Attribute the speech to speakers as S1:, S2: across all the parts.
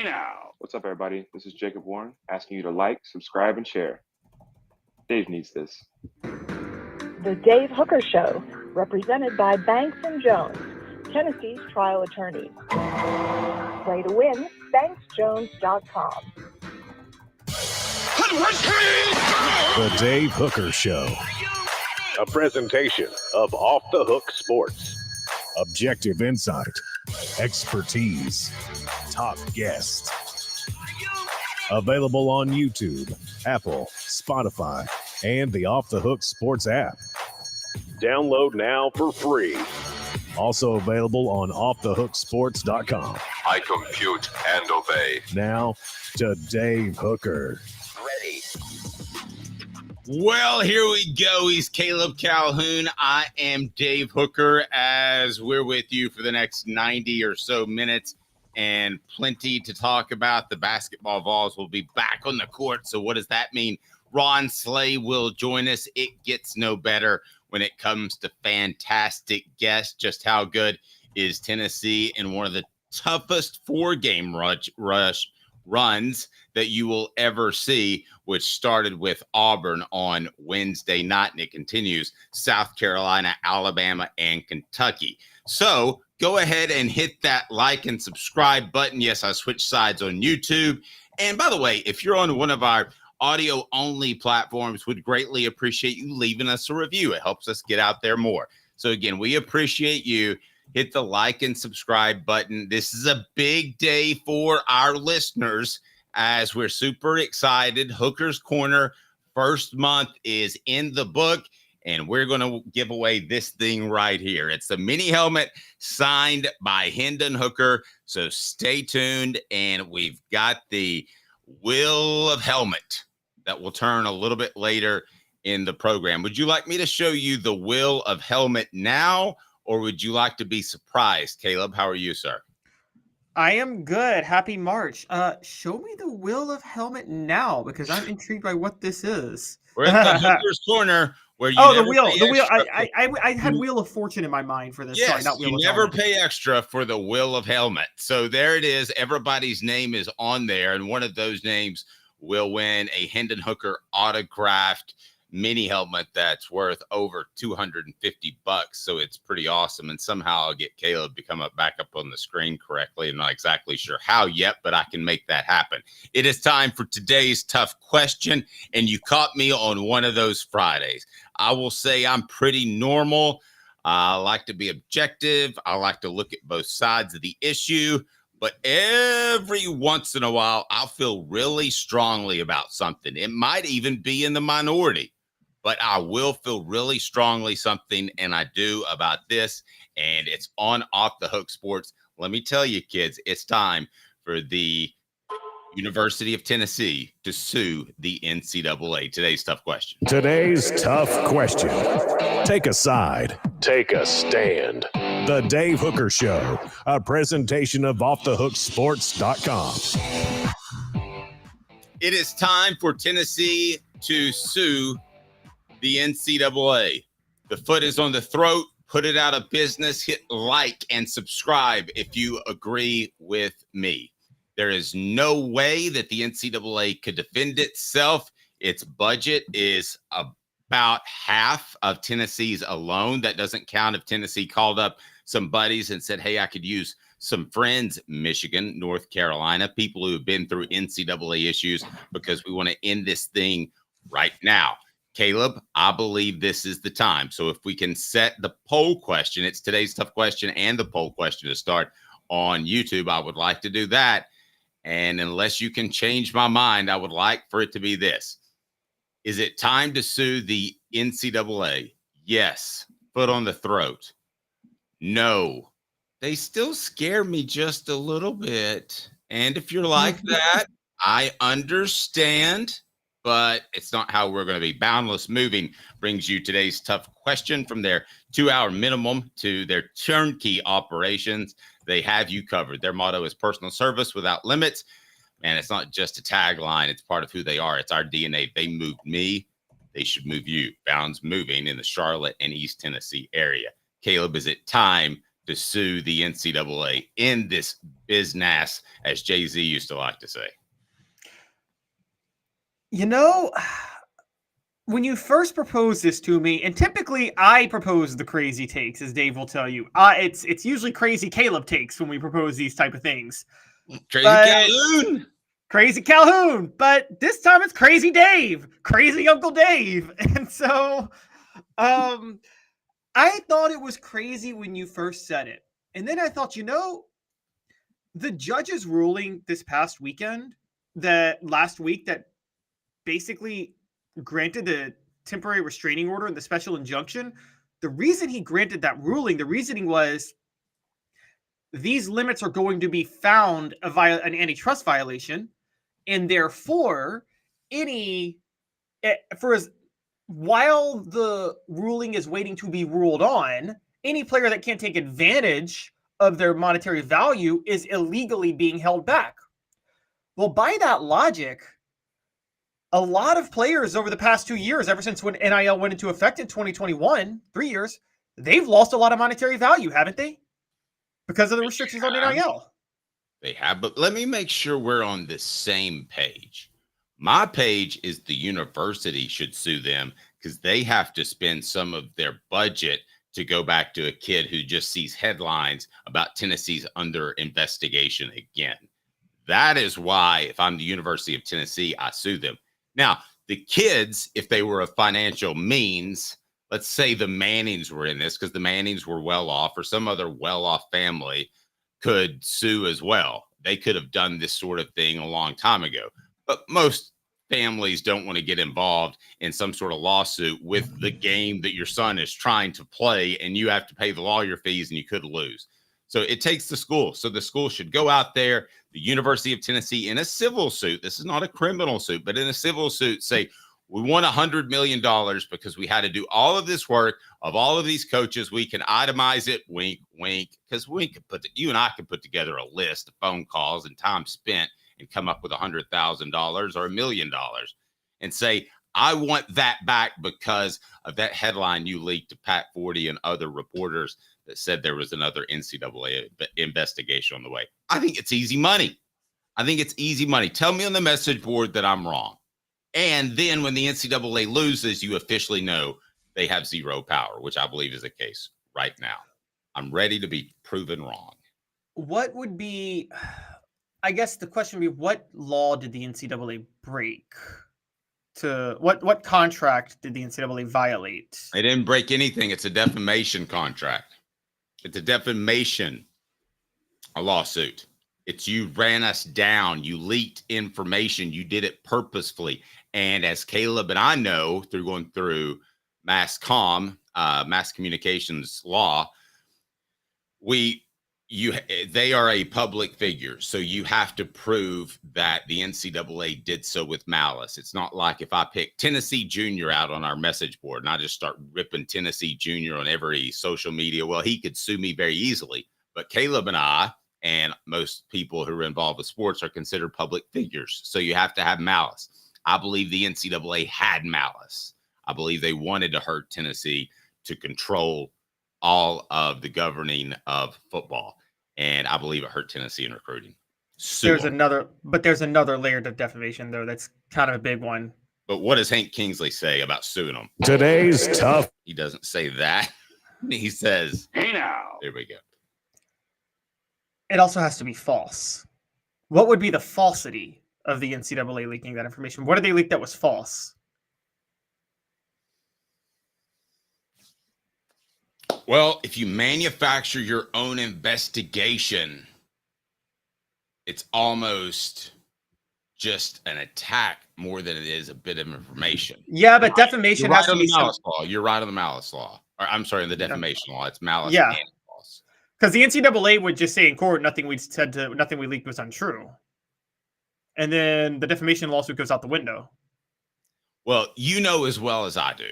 S1: now.
S2: What's up, everybody? This is Jacob Warren asking you to like, subscribe, and share. Dave needs this.
S3: The Dave Hooker Show, represented by Banks & Jones, Tennessee's trial attorney. Play to win, banksjones.com.
S4: The Dave Hooker Show.
S5: A presentation of Off the Hook Sports.
S4: Objective insight, expertise, top guests. Available on YouTube, Apple, Spotify, and the Off the Hook Sports app.
S5: Download now for free.
S4: Also available on offthehooksports.com.
S6: I compute and obey.
S4: Now to Dave Hooker.
S6: Ready.
S1: Well, here we go. He's Caleb Calhoun. I am Dave Hooker, as we're with you for the next 90 or so minutes, and plenty to talk about. The basketball Vols will be back on the court. So what does that mean? Ron Slay will join us. It gets no better when it comes to fantastic guests. Just how good is Tennessee in one of the toughest four-game runs that you will ever see, which started with Auburn on Wednesday night, and it continues South Carolina, Alabama, and Kentucky. So go ahead and hit that like and subscribe button. Yes, I switched sides on YouTube. And by the way, if you're on one of our audio-only platforms, would greatly appreciate you leaving us a review. It helps us get out there more. So again, we appreciate you. Hit the like and subscribe button. This is a big day for our listeners, as we're super excited. Hooker's Corner first month is in the book, and we're going to give away this thing right here. It's the mini helmet signed by Hendon Hooker. So stay tuned, and we've got the wheel of helmet that will turn a little bit later in the program. Would you like me to show you the wheel of helmet now, or would you like to be surprised? Caleb, how are you, sir?
S7: I am good. Happy March. Show me the wheel of helmet now, because I'm intrigued by what this is.
S1: We're at the Hooker's Corner, where you
S7: the wheel. I had Wheel of Fortune in my mind for this.
S1: Yes,
S7: sorry, not Wheel
S1: you
S7: of
S1: never
S7: helmet.
S1: pay extra for the wheel of helmet. So there it is. Everybody's name is on there, and one of those names will win a Hendon Hooker autographed mini helmet that's worth over $250. So it's pretty awesome. And somehow I'll get Caleb to come back up on the screen correctly. I'm not exactly sure how yet, but I can make that happen. It is time for today's tough question, and you caught me on one of those Fridays. I will say I'm pretty normal. I like to be objective. I like to look at both sides of the issue. But every once in a while, I'll feel really strongly about something. It might even be in the minority, but I will feel really strongly something, and I do, about this, and it's on Off the Hook Sports. Let me tell you, kids, it's time for the University of Tennessee to sue the NCAA. Today's tough question.
S4: Today's tough question. Take a side.
S5: Take a stand.
S4: The Dave Hooker Show, a presentation of offthehooksports.com.
S1: It is time for Tennessee to sue the NCAA. The foot is on the throat. Put it out of business. Hit like and subscribe if you agree with me. There is no way that the NCAA could defend itself. Its budget is about half of Tennessee's alone. That doesn't count if Tennessee called up some buddies and said, hey, I could use some friends, Michigan, North Carolina, people who have been through NCAA issues, because we want to end this thing right now. Caleb, I believe this is the time. So if we can set the poll question, it's today's tough question and the poll question to start on YouTube, I would like to do that. And unless you can change my mind, I would like for it to be this. Is it time to sue the NCAA? Yes. Foot on the throat. No. They still scare me just a little bit. And if you're like that, I understand, but it's not how we're going to be. Boundless Moving brings you today's tough question. From their 2-hour minimum to their turnkey operations, they have you covered. Their motto is personal service without limits. And it's not just a tagline. It's part of who they are. It's our DNA. They moved me. They should move you. Bounds Moving in the Charlotte and East Tennessee area. Caleb, is it time to sue the NCAA in this business, as Jay-Z used to like to say?
S7: You know, when you first proposed this to me, and typically I propose the crazy takes, as Dave will tell you. It's usually crazy Caleb takes when we propose these type of things.
S1: Crazy
S7: But-
S1: Calhoun.
S7: Crazy Calhoun, but this time it's Crazy Dave, Crazy Uncle Dave. And so I thought it was crazy when you first said it. And then I thought, the judge's ruling this past weekend, last week, that basically granted the temporary restraining order and the special injunction, the reason he granted that ruling, the reasoning was these limits are going to be found an antitrust violation, and therefore while the ruling is waiting to be ruled on, any player that can't take advantage of their monetary value is illegally being held back. Well, by that logic, a lot of players over the past 2 years, ever since when NIL went into effect in 2021, 3 years, they've lost a lot of monetary value, haven't they? Because of the restrictions on NIL.
S1: They have, but let me make sure we're on the same page. My page is the university should sue them because they have to spend some of their budget to go back to a kid who just sees headlines about Tennessee's under investigation again. That is why, if I'm the University of Tennessee, I sue them. Now, the kids, if they were of financial means, let's say the Mannings were in this because the Mannings were well off, or some other well-off family could sue as well. They could have done this sort of thing a long time ago. But most families don't want to get involved in some sort of lawsuit with the game that your son is trying to play, and you have to pay the lawyer fees and you could lose. So it takes the school. So the school should go out there, the University of Tennessee, in a civil suit. This is not a criminal suit, but in a civil suit, say, we want $100 million because we had to do all of this work of all of these coaches. We can itemize it, wink, wink, because you and I could put together a list of phone calls and time spent and come up with $100,000 or $1 million and say, I want that back because of that headline you leaked to Pat Forty and other reporters that said there was another NCAA investigation on the way. I think it's easy money. Tell me on the message board that I'm wrong. And then when the NCAA loses, you officially know they have zero power, which I believe is the case right now. I'm ready to be proven wrong.
S7: What would be, I guess the question would be, what law did the NCAA break? What contract did the NCAA violate?
S1: They didn't break anything. It's a defamation contract. It's a defamation, a lawsuit. It's you ran us down. You leaked information. You did it purposefully. And as Caleb and I know through going through mass communications law, they are a public figure. So you have to prove that the NCAA did so with malice. It's not like if I pick Tennessee Junior out on our message board and I just start ripping Tennessee Junior on every social media. Well, he could sue me very easily. But Caleb and I, and most people who are involved with sports, are considered public figures. So you have to have malice. I believe the NCAA had malice. I believe they wanted to hurt Tennessee to control all of the governing of football. And I believe it hurt Tennessee in recruiting.
S7: There's another layer to defamation, though. That's kind of a big one.
S1: But what does Hank Kingsley say about suing them?
S4: Today's tough.
S1: He doesn't say that. He says,
S5: Hey now.
S1: There we go.
S7: It also has to be false. What would be the falsity of the NCAA leaking that information? What did they leak that was false?
S1: Well, if you manufacture your own investigation, it's almost just an attack more than it is a bit of information.
S7: Yeah, but defamation has to be
S1: malice law. You're right on the malice law. Or, I'm sorry, in the defamation law. It's malice
S7: Yeah.
S1: and false.
S7: Because the NCAA would just say in court, nothing we leaked was untrue. And then the defamation lawsuit goes out the window.
S1: Well, you know as well as I do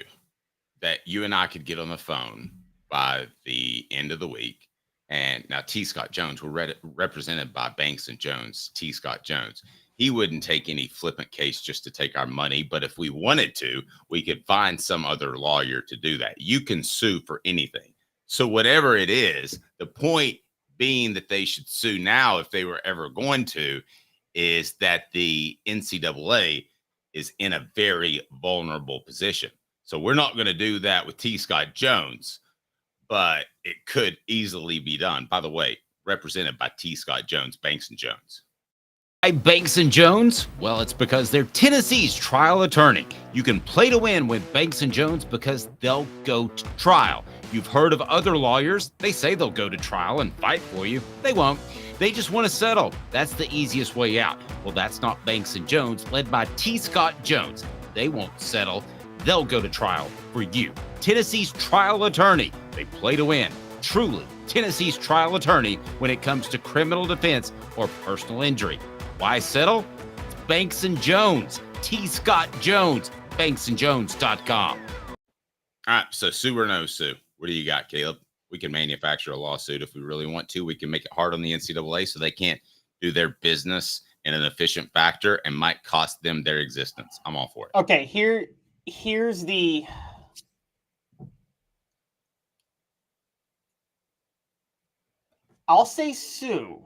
S1: that you and I could get on the phone by the end of the week. And now T. Scott Jones, we're represented by Banks and Jones, T. Scott Jones. He wouldn't take any flippant case just to take our money. But if we wanted to, we could find some other lawyer to do that. You can sue for anything. So whatever it is, the point being that they should sue now, if they were ever going to, is that the NCAA is in a very vulnerable position. So we're not going to do that with T. Scott Jones, but it could easily be done. By the way, represented by T. Scott Jones, Banks and Jones. Why Banks and Jones? Well, it's because they're Tennessee's trial attorney. You can play to win with Banks and Jones because they'll go to trial. You've heard of other lawyers. They say they'll go to trial and fight for you. They won't. They just want to settle. That's the easiest way out. Well, that's not Banks and Jones, led by T. Scott Jones. They won't settle. They'll go to trial for you. Tennessee's trial attorney. They play to win. Truly, Tennessee's trial attorney when it comes to criminal defense or personal injury. Why settle? It's Banks and Jones. T. Scott Jones. BanksandJones.com. All right, so sue or no sue? What do you got, Caleb? We can manufacture a lawsuit if we really want to. We can make it hard on the NCAA so they can't do their business in an efficient factor and might cost them their existence. I'm all for it.
S7: Okay, here's the I'll say sue,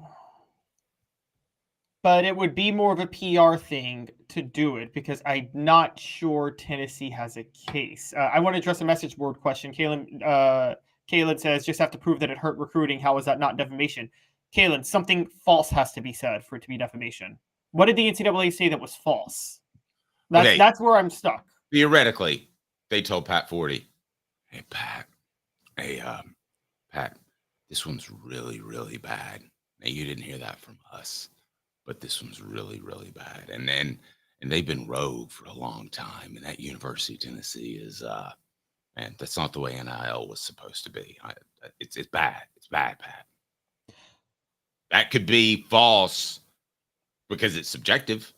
S7: but it would be more of a PR thing to do it because I'm not sure Tennessee has a case. I want to address a message board question. Kalen says, just have to prove that it hurt recruiting. How is that not defamation? Kalen, something false has to be said for it to be defamation. What did the NCAA say that was false? That's where I'm stuck.
S1: Theoretically, they told Pat Forty, hey, Pat, this one's really, really bad. Now, you didn't hear that from us, but this one's really, really bad. And they've been rogue for a long time. And that University of Tennessee is, man, that's not the way NIL was supposed to be. It's bad. It's bad, Pat. That could be false because it's subjective.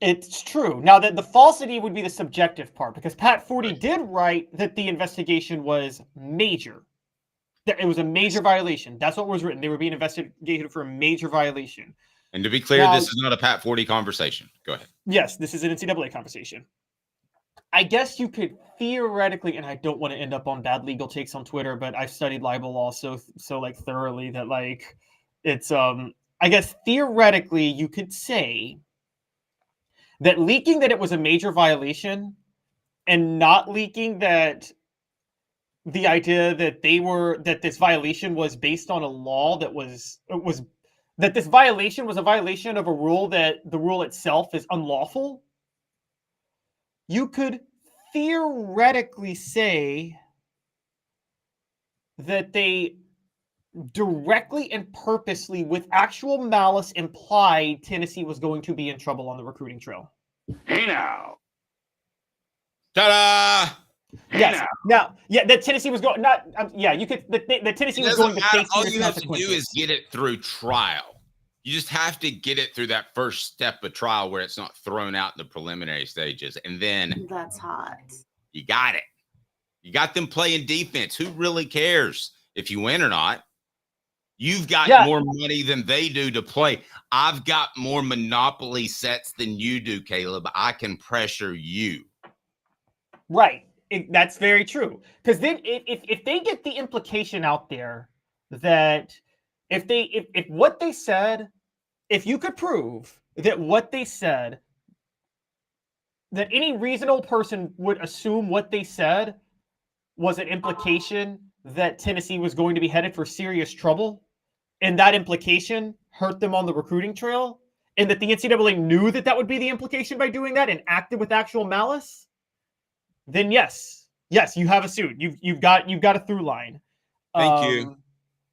S7: It's true. Now, that the falsity would be the subjective part because Pat Forty did write that the investigation was major. That it was a major violation. That's what was written. They were being investigated for a major violation.
S1: And to be clear, this is not a Pat Forty conversation. Go ahead.
S7: Yes, this is an NCAA conversation. I guess you could theoretically, and I don't want to end up on bad legal takes on Twitter, but I've studied libel law so like thoroughly that like it's I guess theoretically you could say that leaking that it was a major violation and not leaking that the idea that that this violation was based on a law that this violation was a violation of a rule that the rule itself is unlawful. You could theoretically say that they directly and purposely, with actual malice, implied Tennessee was going to be in trouble on the recruiting trail.
S5: Hey now.
S1: Ta-da!
S7: Yes. Now, yeah, that Tennessee was going. Not. You could. That Tennessee was going to face.
S1: All you have to do is get it through trial. You just have to get it through that first step of trial where it's not thrown out in the preliminary stages, and then
S8: that's hot.
S1: You got it. You got them playing defense. Who really cares if you win or not? You've got more money than they do to play. I've got more monopoly sets than you do, Caleb. I can pressure you.
S7: Right. That's very true. Because then if they get the implication out there that if what they said, if you could prove that what they said, that any reasonable person would assume what they said was an implication that Tennessee was going to be headed for serious trouble, and that implication hurt them on the recruiting trail, and that the NCAA knew that that would be the implication by doing that and acted with actual malice, then yes, you have a suit. You've got a through line.
S1: Thank you.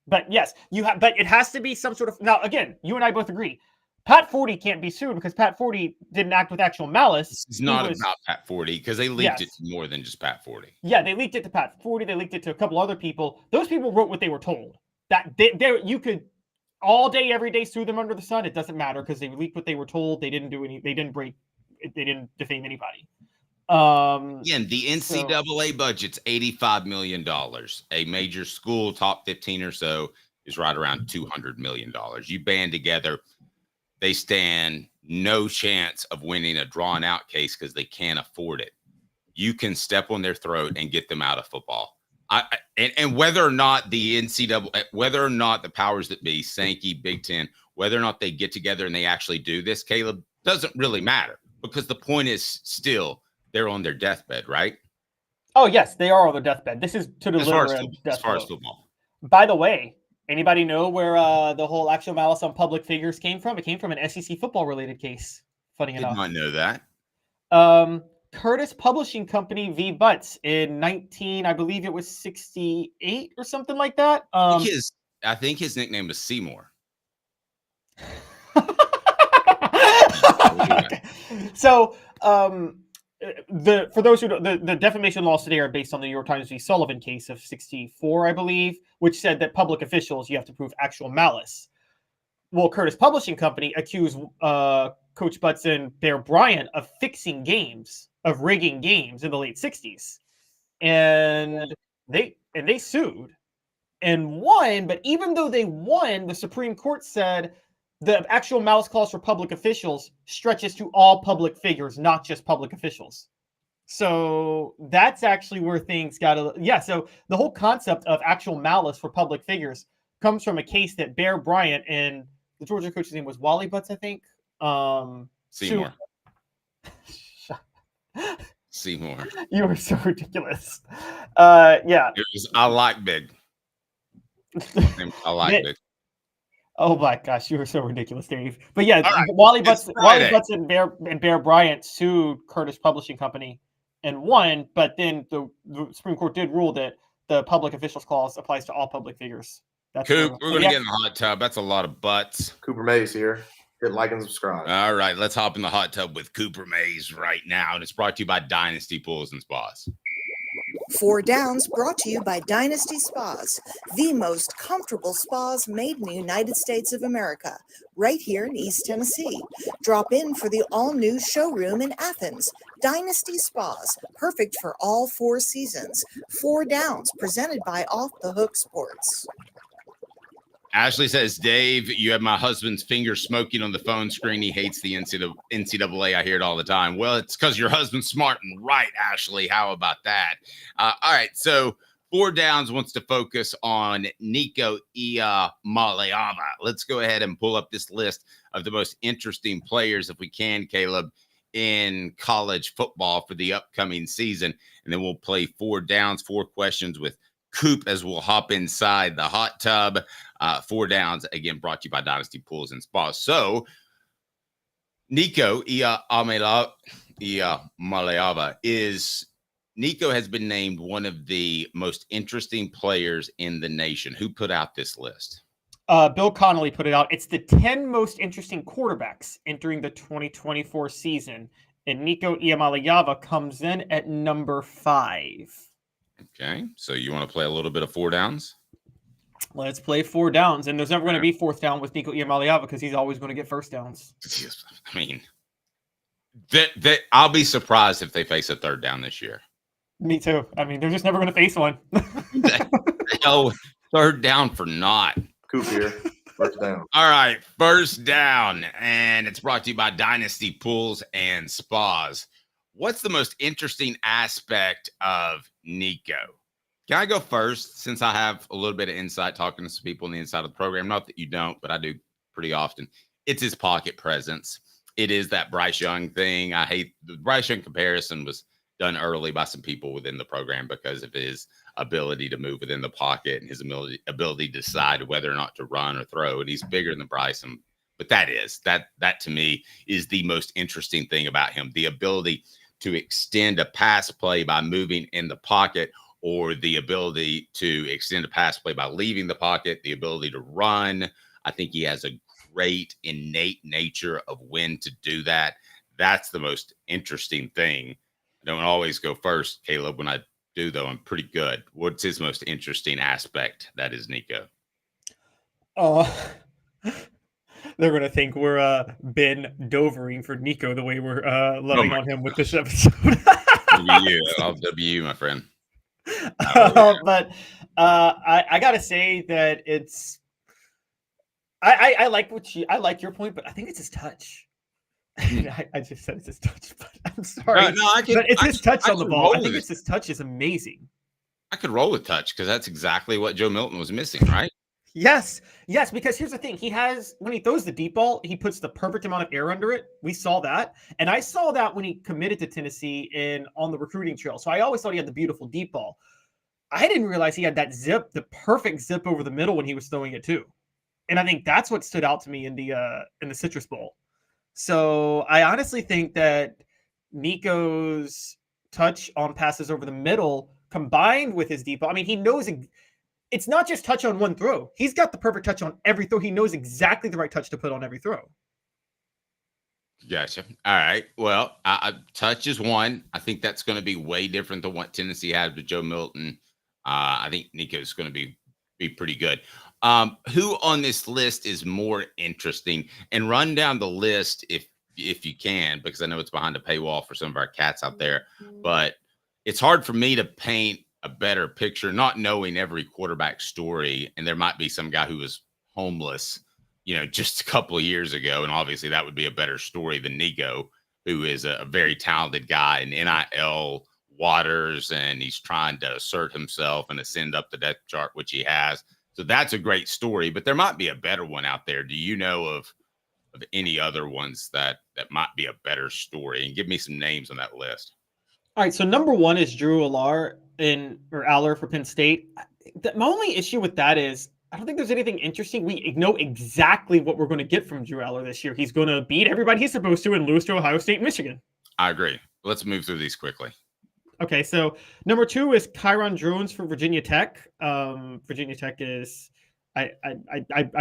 S7: But yes, you have. But it has to be some sort of. Now, again, you and I both agree. Pat Forty can't be sued because Pat Forty didn't act with actual malice.
S1: It's not about Pat Forty because they leaked it to more than just Pat Forty.
S7: Yeah, they leaked it to Pat Forty. They leaked it to a couple other people. Those people wrote what they were told. That you could all day, every day sue them under the sun. It doesn't matter because they leaked what they were told. They didn't do any. They didn't defame anybody.
S1: Again, the NCAA budget's $85 million. A major school, top 15 or so, is right around $200 million. You band together, they stand no chance of winning a drawn-out case because they can't afford it. You can step on their throat and get them out of football. And whether or not the NCAA, whether or not the powers that be, Sankey, Big Ten, whether or not they get together and they actually do this, Caleb, doesn't really matter, because the point is still they're on their deathbed, right?
S7: Oh, yes, they are on their deathbed. This is to deliver a
S1: As
S7: death
S1: far as
S7: vote.
S1: football.
S7: By the way, anybody know where the whole actual malice on public figures came from? It came from an SEC football related case. Funny
S1: Did
S7: enough.
S1: not know that.
S7: Curtis Publishing Company v. Butts in 19, I believe it was 68 or something like that.
S1: I think his nickname was Seymour.
S7: Okay. So, for those who don't, the defamation laws today are based on the New York Times v. Sullivan case of 64, I believe, which said that public officials, you have to prove actual malice. Well, Curtis Publishing Company accused Coach Butts and Bear Bryant of fixing games, of rigging games in the late 60s. And they sued and won, but even though they won, the Supreme Court said the actual malice clause for public officials stretches to all public figures, not just public officials. So that's actually where things got so the whole concept of actual malice for public figures comes from a case that Bear Bryant and the Georgia coach's name was Wally Butts, I think.
S1: Seymour. Seymour.
S7: You were so ridiculous. Yeah.
S1: It was, I like big. I like big.
S7: Oh my gosh, you were so ridiculous, Dave. But yeah,
S1: right.
S7: Wally Butts and Bear Bryant sued Curtis Publishing Company and won, but then the Supreme Court did rule that the public officials clause applies to all public figures. That's
S1: Coop, we're going to get in the hot tub. That's a lot of butts.
S8: Cooper Mays here. Hit like and subscribe.
S1: All right, let's hop in the hot tub with Cooper Mays right now, and it's brought to you by Dynasty Pools and Spas.
S9: 4 Downs brought to you by Dynasty Spas, the most comfortable spas made in the United States of America, right here in East Tennessee. Drop in for the all-new showroom in Athens. Dynasty Spas, perfect for all 4 seasons. 4 Downs, presented by Off the Hook Sports.
S1: Ashley says, Dave, you have my husband's finger smoking on the phone screen. He hates the NCAA. I hear it all the time. Well, it's because your husband's smart and right, Ashley. How about that? All right. So 4 Downs wants to focus on Nico Iamaleava. Let's go ahead and pull up this list of the most interesting players, if we can, Caleb, in college football for the upcoming season. And then we'll play 4 Downs, 4 questions with Coop as we'll hop inside the hot tub. 4 Downs, again, brought to you by Dynasty Pools and Spas. So, Nico Iamaleava Nico has been named one of the most interesting players in the nation. Who put out this list?
S7: Bill Connolly put it out. It's the 10 most interesting quarterbacks entering the 2024 season, and Nico Iamaleava comes in at number 5.
S1: Okay, so you want to play a little bit of 4 Downs?
S7: Let's play 4 Downs, and there's never going to be 4th down with Nico Iamaleava because he's always going to get 1st downs.
S1: I mean, that I'll be surprised if they face a 3rd down this year.
S7: Me too. I mean, they're just never going to face one.
S1: Oh, 3rd down for naught.
S8: Coop here. 1st down.
S1: All right, 1st down, and it's brought to you by Dynasty Pools and Spas. What's the most interesting aspect of Nico? Can I go first, since I have a little bit of insight talking to some people on the inside of the program? Not that you don't, but I do pretty often. It's his pocket presence. It is that Bryce Young thing. I hate the Bryce Young comparison was done early by some people within the program because of his ability to move within the pocket and his ability to decide whether or not to run or throw. And he's bigger than Bryson. But that to me is the most interesting thing about him, the ability to extend a pass play by moving in the pocket, or the ability to extend a pass play by leaving the pocket, the ability to run. I think he has a great innate nature of when to do that. That's the most interesting thing. I don't always go first, Caleb. When I do, though, I'm pretty good. What's his most interesting aspect? That is Nico.
S7: They're going to think we're Ben Dovering for Nico the way we're loving on him with this episode.
S1: I'll W, my friend.
S7: But I gotta say that it's I like your point, but I think it's his touch. I just said it's his touch, but I'm sorry.
S1: No,
S7: but it's his touch on the ball. I think it's his touch is amazing.
S1: I could roll with touch because that's exactly what Joe Milton was missing, right?
S7: Yes, because here's the thing. When he throws the deep ball, he puts the perfect amount of air under it. We saw that. And I saw that when he committed to Tennessee on the recruiting trail. So I always thought he had the beautiful deep ball. I didn't realize he had that zip, the perfect zip over the middle when he was throwing it too. And I think that's what stood out to me in the Citrus Bowl. So I honestly think that Nico's touch on passes over the middle combined with his deep ball, I mean, he knows it's not just touch on one throw. He's got the perfect touch on every throw. He knows exactly the right touch to put on every throw.
S1: Gotcha. All right. Well, touch is one. I think that's going to be way different than what Tennessee had with Joe Milton. I think Nico's going to be pretty good. Who on this list is more interesting? And run down the list if you can, because I know it's behind a paywall for some of our cats out there. But it's hard for me to paint a better picture, not knowing every quarterback story. And there might be some guy who was homeless, just a couple of years ago. And obviously that would be a better story than Nico, who is a very talented guy in NIL waters, and he's trying to assert himself and ascend up the depth chart, which he has. So that's a great story, but there might be a better one out there. Do you know of any other ones that might be a better story? And give me some names on that list.
S7: All right, so number one is Drew Aller for Penn State. My only issue with that is I don't think there's anything interesting. We know exactly what we're going to get from Drew Aller this year. He's going to beat everybody he's supposed to and lose to Ohio State and Michigan.
S1: I agree. Let's move through these quickly.
S7: Okay, so number two is Kyron Drones for Virginia Tech. Virginia Tech is I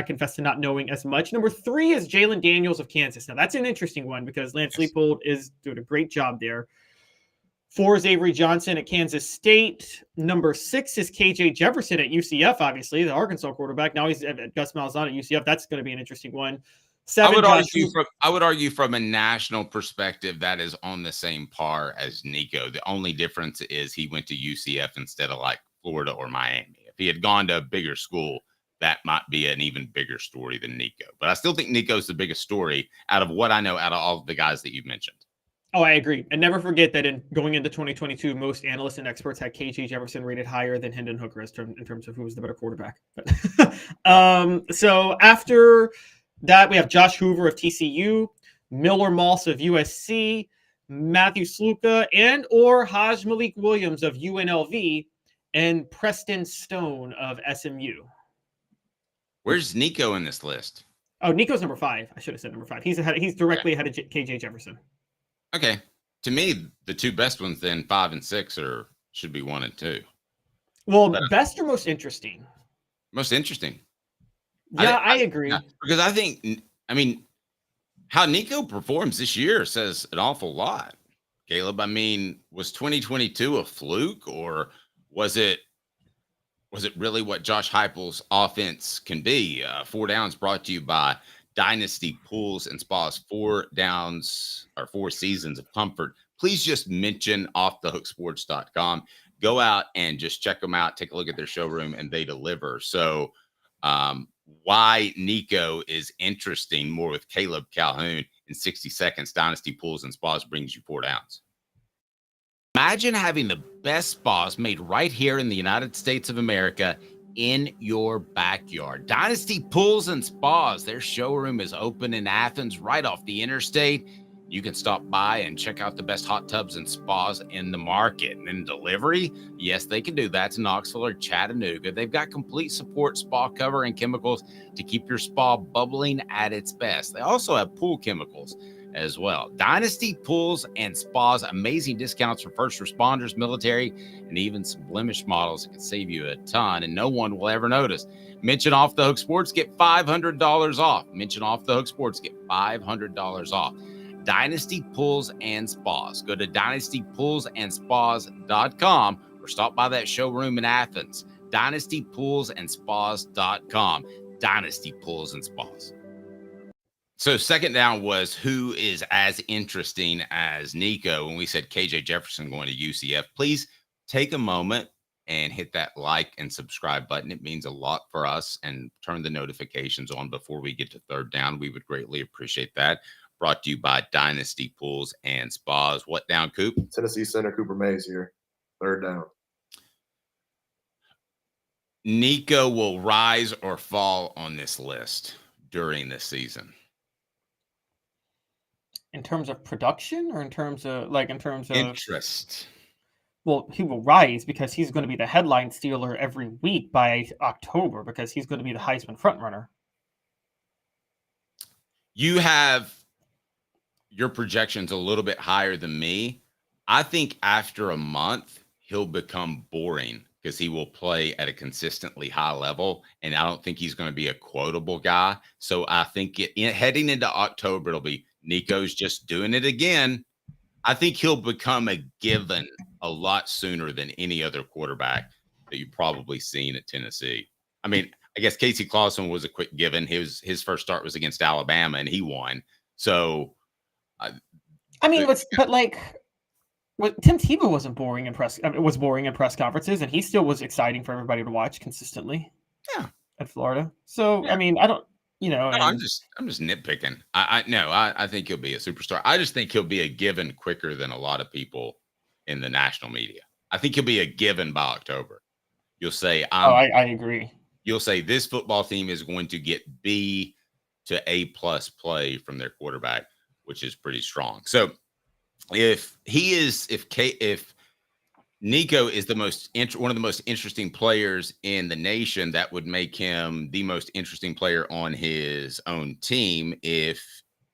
S7: confess to not knowing as much. Number three is Jalen Daniels of Kansas. Now that's an interesting one because Lance Leipold is doing a great job there. 4 is Avery Johnson at Kansas State. Number 6 is KJ Jefferson at UCF, obviously, the Arkansas quarterback. Now he's at Gus Malzahn at UCF. That's going to be an interesting one. 7,
S1: I would argue from a national perspective that is on the same par as Nico. The only difference is he went to UCF instead of like Florida or Miami. If he had gone to a bigger school, that might be an even bigger story than Nico. But I still think Nico's the biggest story out of what I know out of all of the guys that you've mentioned.
S7: Oh, I agree. And never forget that in going into 2022, most analysts and experts had KJ Jefferson rated higher than Hendon Hooker in terms of who was the better quarterback. So after that, we have Josh Hoover of TCU, Miller Moss of USC, Matthew Sluka and or Haj Malik Williams of UNLV, and Preston Stone of SMU.
S1: Where's Nico in this list?
S7: Oh, Nico's number 5. I should have said number 5. He's directly ahead of KJ Jefferson.
S1: Okay. To me, the two best ones then 5 and 6 should be 1 and 2.
S7: Well, best or most interesting?
S1: Most interesting.
S7: Yeah, I agree.
S1: Because I mean, how Nico performs this year says an awful lot. Caleb, I mean, was 2022 a fluke, or was it really what Josh Heupel's offense can be? 4 Downs brought to you by Dynasty Pools and Spas. 4 Downs or 4 seasons of comfort. Please just mention offthehooksports.com. Go out and just check them out. Take a look at their showroom, and they deliver. So why Nico is interesting more with Caleb Calhoun in 60 seconds. Dynasty Pools and Spas brings you 4 Downs. Imagine having the best spas made right here in the United States of America in your backyard. Dynasty Pools and Spas. Their showroom is open in Athens, right off the interstate. You can stop by and check out the best hot tubs and spas in the market. And then delivery, yes, they can do that to Knoxville or Chattanooga. They've got complete support, spa cover, and chemicals to keep your spa bubbling at its best. They also have pool chemicals as well. Dynasty Pools and Spas, amazing discounts for first responders, military, and even some blemish models that can save you a ton, and no one will ever notice. Mention Off the Hook Sports, get $500 off. Mention Off the Hook Sports, get $500 off. Dynasty Pools and Spas. Go to dynastypoolsandspas.com or stop by that showroom in Athens. dynastypoolsandspas.com. Dynasty Pools and Spas. So second down was who is as interesting as Nico. When we said KJ Jefferson going to UCF, please take a moment and hit that like and subscribe button. It means a lot for us, and turn the notifications on before we get to third down. We would greatly appreciate that. Brought to you by Dynasty Pools and Spas. What down, Coop?
S8: Tennessee center Cooper Mays here. Third down.
S1: Nico will rise or fall on this list during this season?
S7: In terms of production or in terms of
S1: Interest.
S7: Well, he will rise because he's going to be the headline stealer every week by October because he's going to be the Heisman frontrunner.
S1: You have your projections a little bit higher than me. I think after a month, he'll become boring because he will play at a consistently high level. And I don't think he's going to be a quotable guy. So I think heading into October, it'll be Nico's just doing it again. I think he'll become a given a lot sooner than any other quarterback that you've probably seen at Tennessee. I mean, I guess Casey Clausen was a quick given. His first start was against Alabama, and he won. So,
S7: Tim Tebow wasn't boring in press. It was boring in press conferences, and he still was exciting for everybody to watch consistently.
S1: Yeah,
S7: at Florida. So yeah. I mean, I don't.
S1: I'm just nitpicking. I think he'll be a superstar. I just think he'll be a given quicker than a lot of people in the national media. I think he'll be a given by October. You'll say,
S7: I agree.
S1: You'll say this football team is going to get B to A+ play from their quarterback, which is pretty strong. So if Nico is one of the most interesting players in the nation, that would make him the most interesting player on his own team. If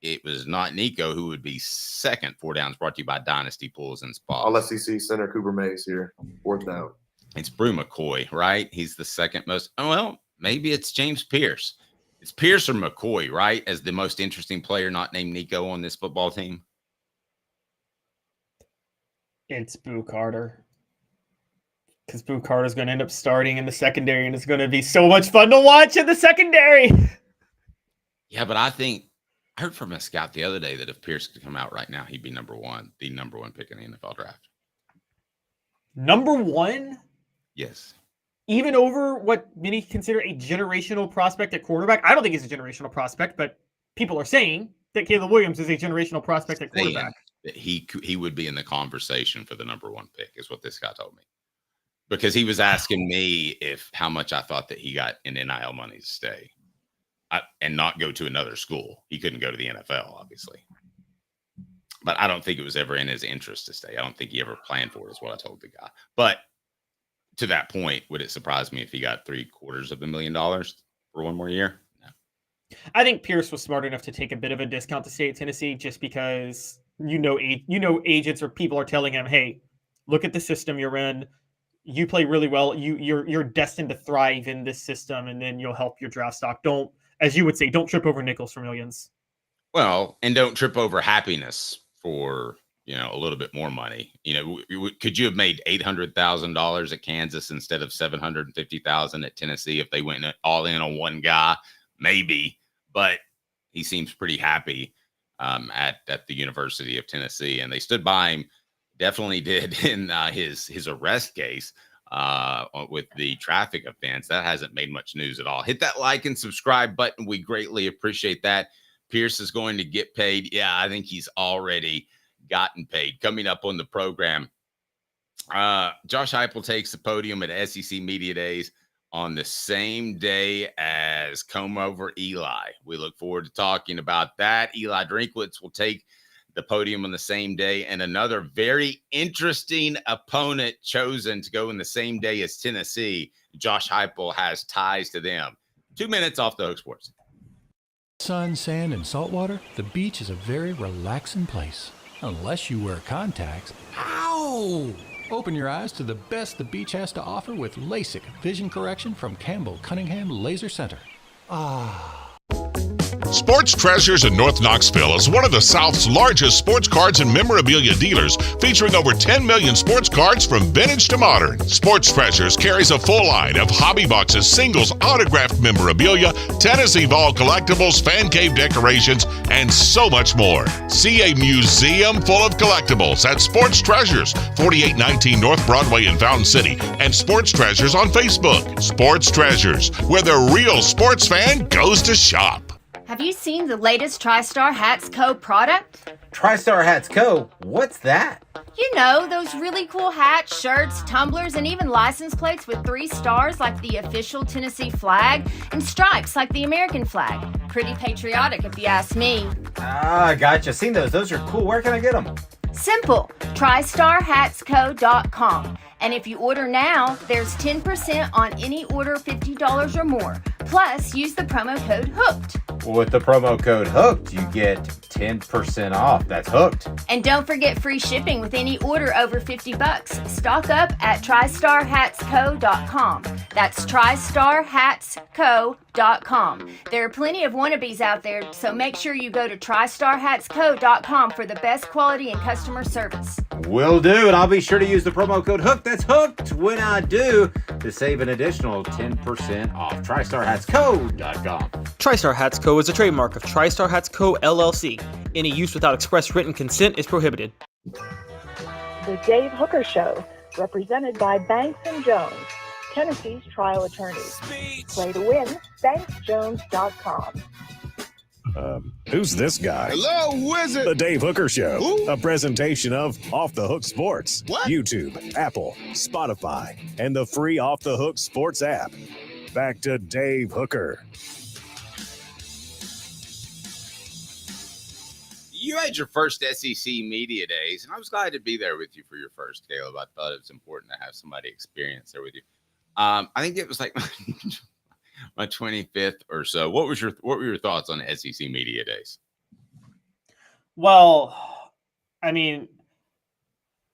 S1: it was not Nico, who would be second? 4 Downs brought to you by Dynasty Pools and Spas.
S8: All SEC center Cooper Mays here. 4th down.
S1: It's Brew McCoy, right? He's the second most. Oh, well, maybe it's James Pierce. It's Pierce or McCoy, right? As the most interesting player not named Nico on this football team.
S7: It's Boo Carter. Because Boo Carter's going to end up starting in the secondary, and it's going to be so much fun to watch in the secondary.
S1: Yeah, but I heard from a scout the other day that if Pierce could come out right now, he'd be the number one pick in the NFL draft.
S7: Number one?
S1: Yes.
S7: Even over what many consider a generational prospect at quarterback? I don't think he's a generational prospect, but people are saying that Caleb Williams is a generational prospect at quarterback.
S1: That he would be in the conversation for the number one pick is what this guy told me. Because he was asking me how much I thought that he got in NIL money to stay and not go to another school. He couldn't go to the NFL, obviously. But I don't think it was ever in his interest to stay. I don't think he ever planned for it, is what I told the guy. But to that point, would it surprise me if he got $750,000 for one more year? No.
S7: I think Pierce was smart enough to take a bit of a discount to stay at Tennessee just because agents or people are telling him, hey, look at the system you're in. You play really well. You're destined to thrive in this system, and then you'll help your draft stock. Don't, as you would say, don't trip over nickels for millions.
S1: Well, and don't trip over happiness for a little bit more money. Could you have made $800,000 at Kansas instead of $750,000 at Tennessee if they went all in on one guy? Maybe, but he seems pretty happy at the University of Tennessee, and they stood by him. Definitely did in his arrest case with the traffic offense. That hasn't made much news at all. Hit that like and subscribe button. We greatly appreciate that. Pierce is going to get paid. Yeah, I think he's already gotten paid. Coming up on the program, Josh Heupel takes the podium at SEC Media Days on the same day as Comb Over Eli. We look forward to talking about that. Eli Drinkwitz will take the podium on the same day, and another very interesting opponent chosen to go in the same day as Tennessee. Josh Heupel has ties to them. 2 minutes off the Hook Sports.
S10: Sun, sand, and salt water, the beach is a very relaxing place. Unless you wear contacts. Ow! Open your eyes to the best the beach has to offer with LASIK vision correction from Campbell Cunningham Laser Center.
S11: Sports Treasures in North Knoxville is one of the South's largest sports cards and memorabilia dealers, featuring over 10 million sports cards from vintage to modern. Sports Treasures carries a full line of hobby boxes, singles, autographed memorabilia, Tennessee Vols collectibles, fan cave decorations, and so much more. See a museum full of collectibles at Sports Treasures, 4819 North Broadway in Fountain City, and Sports Treasures on Facebook. Sports Treasures, where the real sports fan goes to shop.
S12: Have Have you seen the latest TriStar Hats Co. product?
S13: TriStar Hats Co.? What's that?
S12: You know, those really cool hats, shirts, tumblers, and even license plates with 3 stars like the official Tennessee flag and stripes like the American flag. Pretty patriotic if you ask me.
S13: Ah, gotcha. Seen those. Those are cool. Where can I get them?
S12: Simple. TriStarHatsCo.com. And if you order now, there's 10% on any order $50 or more. Plus, use the promo code HOOKED.
S13: With the promo code HOOKED, you get 10% off. That's hooked.
S12: And don't forget free shipping with any order over $50. Stock up at TriStarHatsCo.com. That's TriStarHatsCo.com. There are plenty of wannabes out there, so make sure you go to TriStarHatsCo.com for the best quality and customer service.
S13: Will do, and I'll be sure to use the promo code HOOKED. That's hooked when I do to save an additional 10% off. TriStarHatsCo.com.
S14: TriStar Hats Co. is a trademark of TriStar Hats Co. LLC. Any use without express written consent is prohibited.
S3: The Dave Hooker Show, represented by Banks and Jones, Tennessee's trial attorneys. Play to win, BanksJones.com.
S4: Who's this guy?
S1: Hello, who is it?
S4: The Dave Hooker Show,
S1: Who?
S4: a presentation of Off the Hook Sports.
S1: What?
S4: YouTube, Apple, Spotify, and the free Off the Hook Sports app. Back to Dave Hooker.
S1: You had your first SEC Media Days, and I was glad to be there with you for your first, Caleb. I thought it was important to have somebody experience there with you. I think it was like my 25th or so. What were your thoughts on SEC Media Days?
S7: Well, I mean,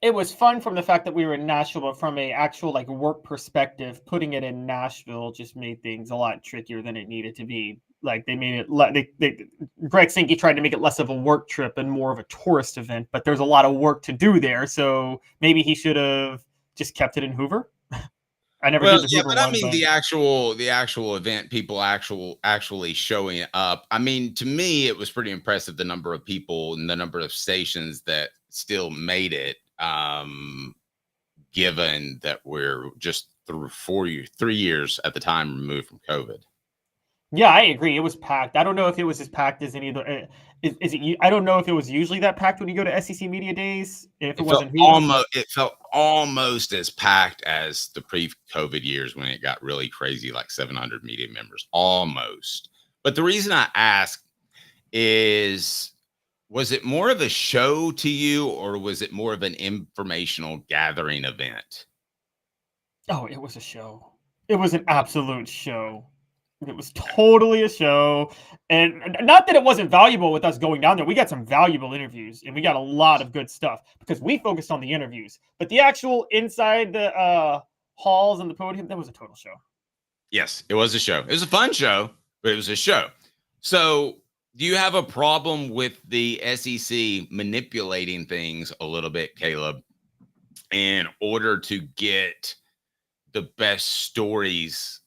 S7: it was fun from the fact that we were in Nashville, but from a actual like work perspective, putting it in Nashville just made things a lot trickier than it needed to be. Like they made it, Greg Sankey tried to make it less of a work trip and more of a tourist event, but there's a lot of work to do there. So maybe he should have just kept it in Hoover. I never did the Hoover
S1: but I
S7: one,
S1: mean the actual event, people actually showing up. I mean, to me, it was pretty impressive the number of people and the number of stations that still made it. Given that we're just through 3 years at the time removed from COVID.
S7: Yeah, I agree. It was packed. I don't know if it was as packed as any other. Is it? I don't know if it was usually that packed when you go to SEC Media Days. If it wasn't,
S1: it felt almost as packed as the pre-COVID years when it got really crazy, like 700 media members, almost. But the reason I ask is, was it more of a show to you, or was it more of an informational gathering event?
S7: Oh, it was a show. It was an absolute show. It was totally a show. And not that it wasn't valuable with us going down there. We got some valuable interviews and we got a lot of good stuff because we focused on the interviews. But the actual inside the halls and the podium, that was a total show.
S1: Yes, it was a show. It was a fun show, but it was a show. So do you have a problem with the SEC manipulating things a little bit, Caleb, in order to get the best stories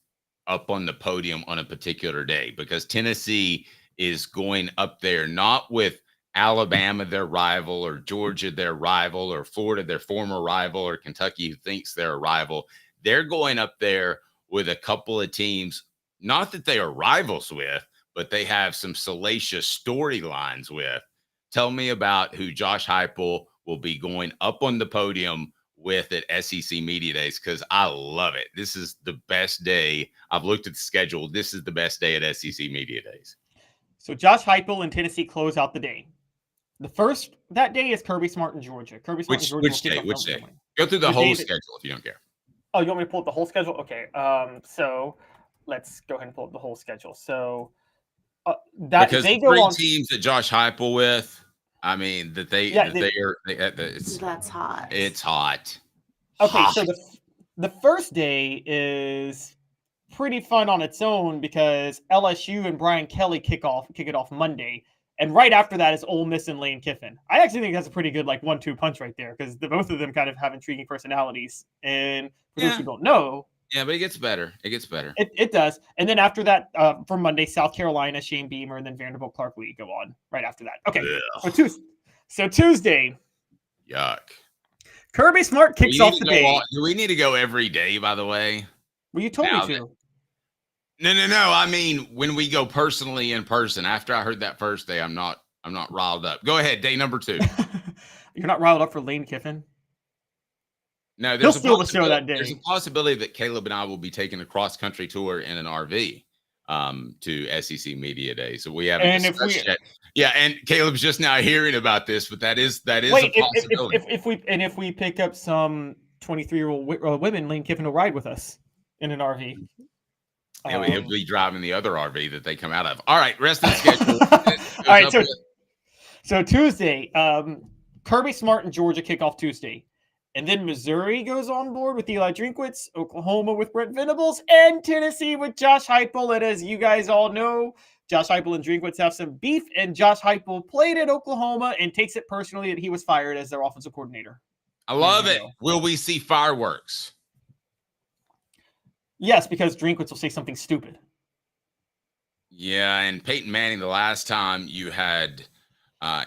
S1: up on the podium on a particular day? Because Tennessee is going up there not with Alabama, their rival, or Georgia, their rival, or Florida, their former rival, or Kentucky, who thinks they're a rival. They're going up there with a couple of teams, not that they are rivals with, but they have some salacious storylines with. Tell me about who Josh Heupel will be going up on the podium with at SEC Media Days, because I love it. This is the best day. I've looked at the schedule. This is the best day at SEC Media Days.
S7: So Josh Heupel and Tennessee close out the day. The first that day is Kirby Smart in Georgia. Kirby Smart in Georgia.
S1: Which day? Go through the whole schedule if you don't care.
S7: Oh, you want me to pull up the whole schedule? Okay. So let's go ahead and pull up the whole schedule. So
S1: because they go on teams that Josh Heupel with. I mean, that's
S12: hot.
S1: It's hot.
S7: Okay, so the first day is pretty fun on its own because LSU and Brian Kelly kick it off Monday, and right after that is Ole Miss and Lane Kiffin. I actually think that's a pretty good 1-2 punch right there because both of them kind of have intriguing personalities. And for those who don't know.
S1: Yeah, but it gets better.
S7: It does. And then after that, for Monday, South Carolina, Shane Beamer, and then Vanderbilt Clark Lee go on right after that. Okay. So Tuesday.
S1: Yuck.
S7: Kirby Smart kicks off the day.
S1: Do we need to go every day, by the way?
S7: Well, you told me to.
S1: No. I mean, when we go personally in person, after I heard that first day, I'm not riled up. Go ahead. Day number 2.
S7: You're not riled up for Lane Kiffin?
S1: No,
S7: He'll steal the show that day.
S1: There's a possibility that Caleb and I will be taking a cross-country tour in an RV to SEC Media Day. So we haven't discussed yet. Yeah, and Caleb's just now hearing about this, but that is a possibility.
S7: If we pick up some 23-year-old women, Lane Kiffin will ride with us in an RV.
S1: And he'll be driving the other RV that they come out of. All right, rest of the schedule.
S7: All right, so Tuesday, Kirby Smart and Georgia kick off Tuesday. And then Missouri goes on board with Eli Drinkwitz, Oklahoma with Brent Venables, and Tennessee with Josh Heupel. And as you guys all know, Josh Heupel and Drinkwitz have some beef, and Josh Heupel played at Oklahoma and takes it personally that he was fired as their offensive coordinator.
S1: I love it. Will we see fireworks?
S7: Yes, because Drinkwitz will say something stupid.
S1: Yeah, and Peyton Manning, the last time you had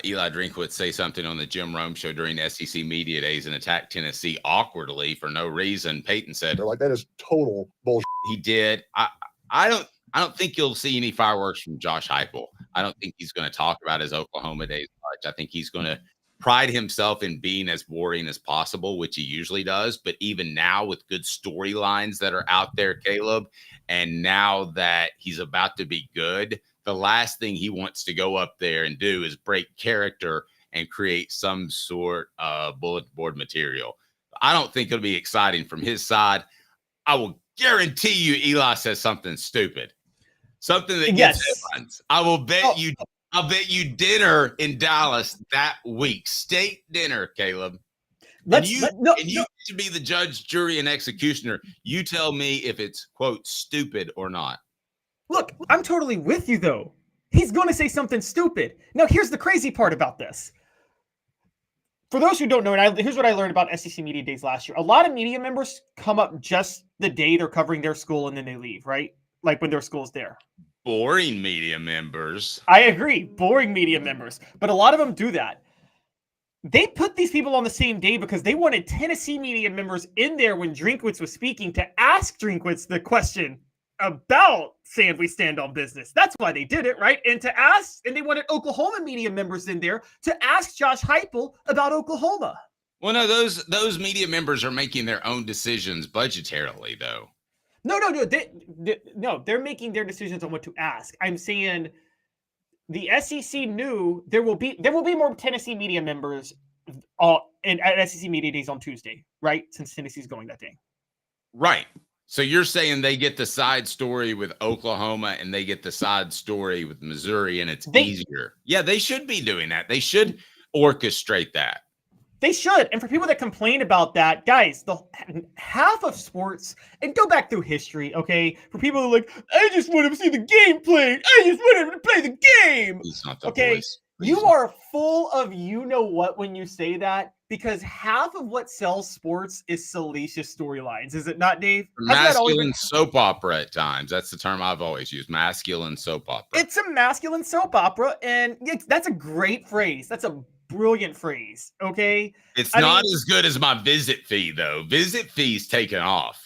S1: Eli Drinkwitz say something on the Jim Rome show during SEC Media Days and attack Tennessee awkwardly for no reason. Peyton said,
S15: "They're like, that is total bullshit."
S1: He did. I don't think you'll see any fireworks from Josh Heupel. I don't think he's going to talk about his Oklahoma days much. I think he's going to pride himself in being as boring as possible, which he usually does. But even now, with good storylines that are out there, Caleb, and now that he's about to be good, the last thing he wants to go up there and do is break character and create some sort of bulletin board material. I don't think it'll be exciting from his side. I will guarantee you Eli says something stupid, something that gets headlines. I'll bet you dinner in Dallas that week, steak dinner, Caleb. And you get to be the judge, jury, and executioner. You tell me if it's, quote, stupid or not.
S7: Look, I'm totally with you, though. He's going to say something stupid. Now, here's the crazy part about this. For those who don't know, and here's what I learned about SEC Media Days last year. A lot of media members come up just the day they're covering their school, and then they leave, right? Like when their school's there.
S1: Boring media members.
S7: I agree. Boring media members. But a lot of them do that. They put these people on the same day because they wanted Tennessee media members in there when Drinkwitz was speaking to ask Drinkwitz the question about saying we stand on business. That's why they did it, right? And they wanted Oklahoma media members in there to ask Josh Heupel about Oklahoma.
S1: Well, no, those media members are making their own decisions budgetarily, though.
S7: No, they're making their decisions on what to ask. I'm saying the SEC knew there will be more Tennessee media members at SEC Media Days on Tuesday, right? Since Tennessee's going that day.
S1: Right. So you're saying they get the side story with Oklahoma and they get the side story with Missouri, and it's easier. Yeah, they should be doing that. They should orchestrate that.
S7: They should. And for people that complain about that, guys, the half of sports, and go back through history, okay? For people who are like, I just want to see the game played. I just want them to play the game.
S1: It's not the
S7: okay?
S1: voice.
S7: You are full of you-know-what when you say that, because half of what sells sports is salacious storylines. Is it not, Dave?
S1: Masculine soap opera at times. That's the term I've always used, masculine soap opera.
S7: It's a masculine soap opera, and that's a great phrase. That's a brilliant phrase, okay?
S1: It's not as good as my visit fee, though. Visit fee's taken off.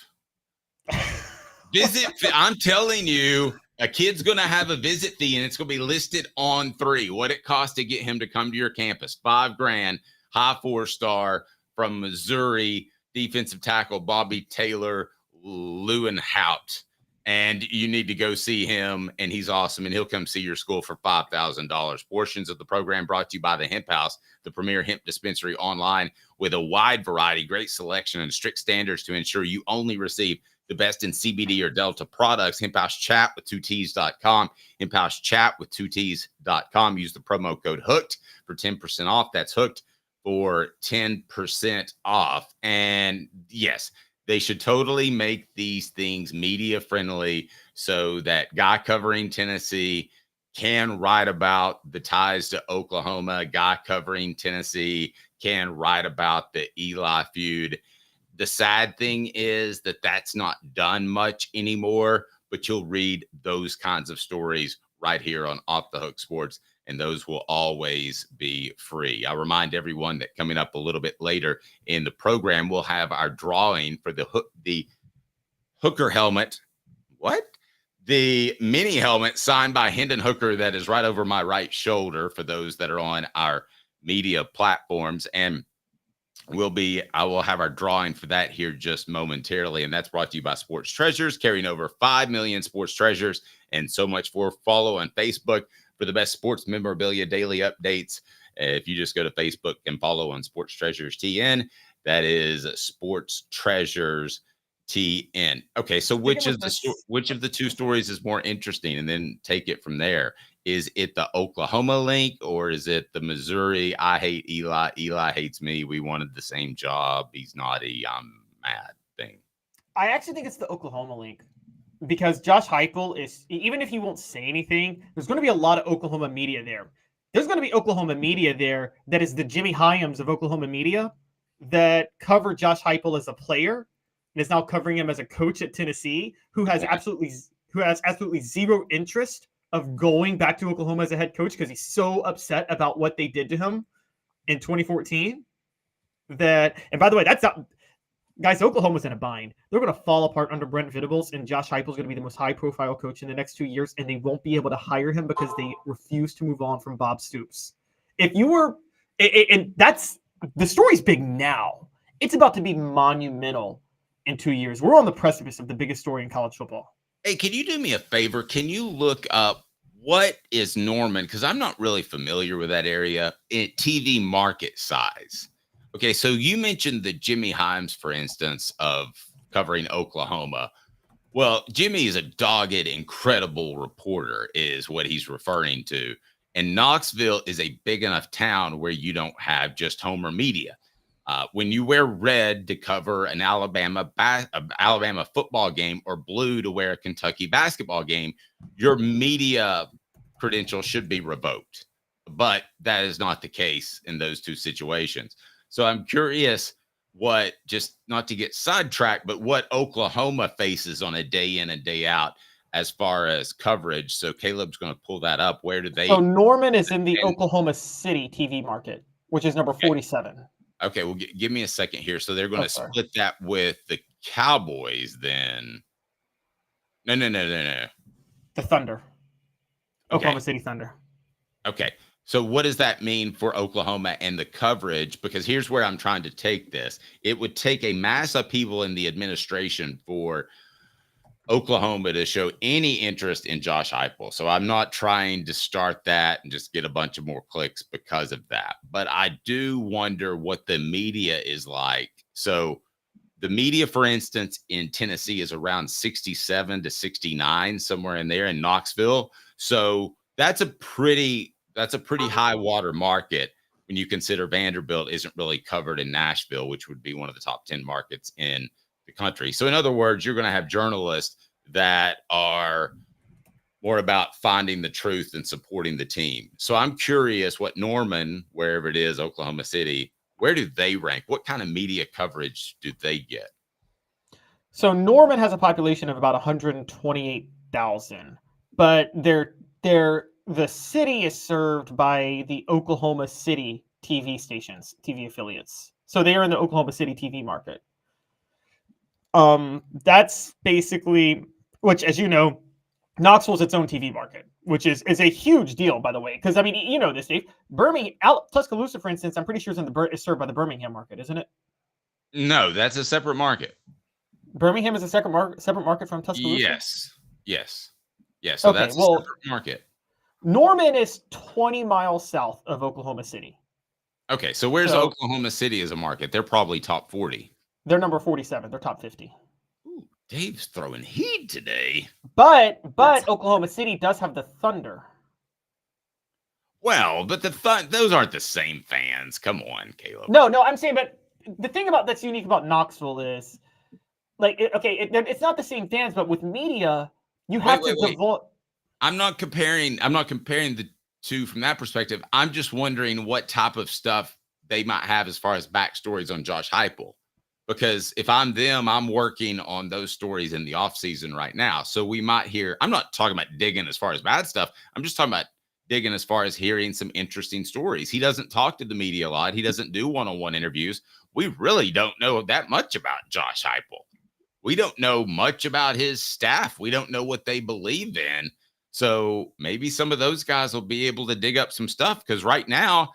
S1: Visit fee, I'm telling you, a kid's going to have a visit fee, and it's going to be listed on 3. What it costs to get him to come to your campus. $5,000, high 4-star from Missouri, defensive tackle Bobby Taylor Lewinhout. And you need to go see him, and he's awesome, and he'll come see your school for $5,000. Portions of the program brought to you by the Hemp House, the premier hemp dispensary online with a wide variety, great selection, and strict standards to ensure you only receive the best in CBD or Delta products. Hemp House Chat with 2Ts.com. Hemp House Chat with 2Ts.com. Use the promo code HOOKED for 10% off. That's HOOKED for 10% off. And yes, they should totally make these things media friendly so that guy covering Tennessee can write about the ties to Oklahoma. Guy covering Tennessee can write about the Eli feud. The sad thing is that that's not done much anymore, but you'll read those kinds of stories right here on Off the Hook Sports, and those will always be free. I remind everyone that coming up a little bit later in the program, we'll have our drawing for the Hooker helmet. What? the mini helmet signed by Hendon Hooker that is right over my right shoulder for those that are on our media platforms. And I will have our drawing for that here just momentarily. And that's brought to you by Sports Treasures, carrying over 5 million sports treasures and so much more. Follow on Facebook for the best sports memorabilia daily updates. If you just go to Facebook and follow on Sports Treasures TN, that is Sports Treasures TN. Okay, so which of the two stories is more interesting? And then take it from there. Is it the Oklahoma link or is it the Missouri? I hate Eli. Eli hates me. We wanted the same job. He's naughty. I'm mad thing.
S7: I actually think it's the Oklahoma link because Josh Heupel is, even if he won't say anything, there's going to be a lot of Oklahoma media there. There's going to be Oklahoma media there that is the Jimmy Hyams of Oklahoma media that cover Josh Heupel as a player and is now covering him as a coach at Tennessee, who has absolutely zero interest of going back to Oklahoma as a head coach because he's so upset about what they did to him in 2014 that, and by the way, that's not, guys, Oklahoma's in a bind. They're going to fall apart under Brent Venables, and Josh Heupel's going to be the most high-profile coach in the next 2 years, and they won't be able to hire him because they refuse to move on from Bob Stoops. If you were, and that's, the story's big now. It's about to be monumental in 2 years. We're on the precipice of the biggest story in college football.
S1: Hey, can you do me a favor? Can you look up what is Norman? Because I'm not really familiar with that area in TV market size. Okay, so you mentioned the Jimmy Hyams, for instance, of covering Oklahoma. Well, Jimmy is a dogged, incredible reporter is what he's referring to. And Knoxville is a big enough town where you don't have just Homer media. When you wear red to cover an Alabama football game or blue to wear a Kentucky basketball game, your media credential should be revoked. But that is not the case in those two situations. So I'm curious what, just not to get sidetracked, but what Oklahoma faces on a day in and day out as far as coverage. So Caleb's going to pull that up. Where do they?
S7: So Norman is in the Oklahoma City TV market, which is number 47.
S1: Okay, well, give me a second here. So they're going to split that with the Cowboys then. No.
S7: The Thunder. Oklahoma City Thunder.
S1: Okay, so what does that mean for Oklahoma and the coverage? Because here's where I'm trying to take this. It would take a mass upheaval in the administration for Oklahoma to show any interest in Josh Heupel. So I'm not trying to start that and just get a bunch of more clicks because of that. But I do wonder what the media is like. So the media, for instance, in Tennessee is around 67 to 69, somewhere in there in Knoxville. So that's a pretty high water market when you consider Vanderbilt isn't really covered in Nashville, which would be one of the top 10 markets in the country. So in other words, you're going to have journalists that are more about finding the truth and supporting the team. So I'm curious what Norman, wherever it is, Oklahoma City, where do they rank? What kind of media coverage do they get?
S7: So Norman has a population of about 128,000, but the city is served by the Oklahoma City TV stations, TV affiliates. So they are in the Oklahoma City TV market. That's basically, which, as you know, Knoxville's its own TV market, which is a huge deal, by the way. Because, I mean, you know this, Dave. Tuscaloosa, for instance, I'm pretty sure is served by the Birmingham market, isn't it?
S1: No, that's a separate market.
S7: Birmingham is a separate market from Tuscaloosa?
S1: Yes. So okay, that's a separate market.
S7: Norman is 20 miles south of Oklahoma City.
S1: Okay, so where's Oklahoma City as a market? They're probably top 40.
S7: They're number 47. They're top 50.
S1: Ooh, Dave's throwing heat today.
S7: But Oklahoma City does have the Thunder.
S1: Well, but those aren't the same fans. Come on, Caleb.
S7: No, I'm saying, but the thing that's unique about Knoxville is, like, it's not the same fans, but with media, you have to devote.
S1: I'm not comparing the two from that perspective. I'm just wondering what type of stuff they might have as far as backstories on Josh Heupel. Because if I'm them, I'm working on those stories in the offseason right now. So we might hear, I'm not talking about digging as far as bad stuff. I'm just talking about digging as far as hearing some interesting stories. He doesn't talk to the media a lot. He doesn't do one-on-one interviews. We really don't know that much about Josh Heupel, We don't know much about his staff. We don't know what they believe in. So maybe some of those guys will be able to dig up some stuff, because right now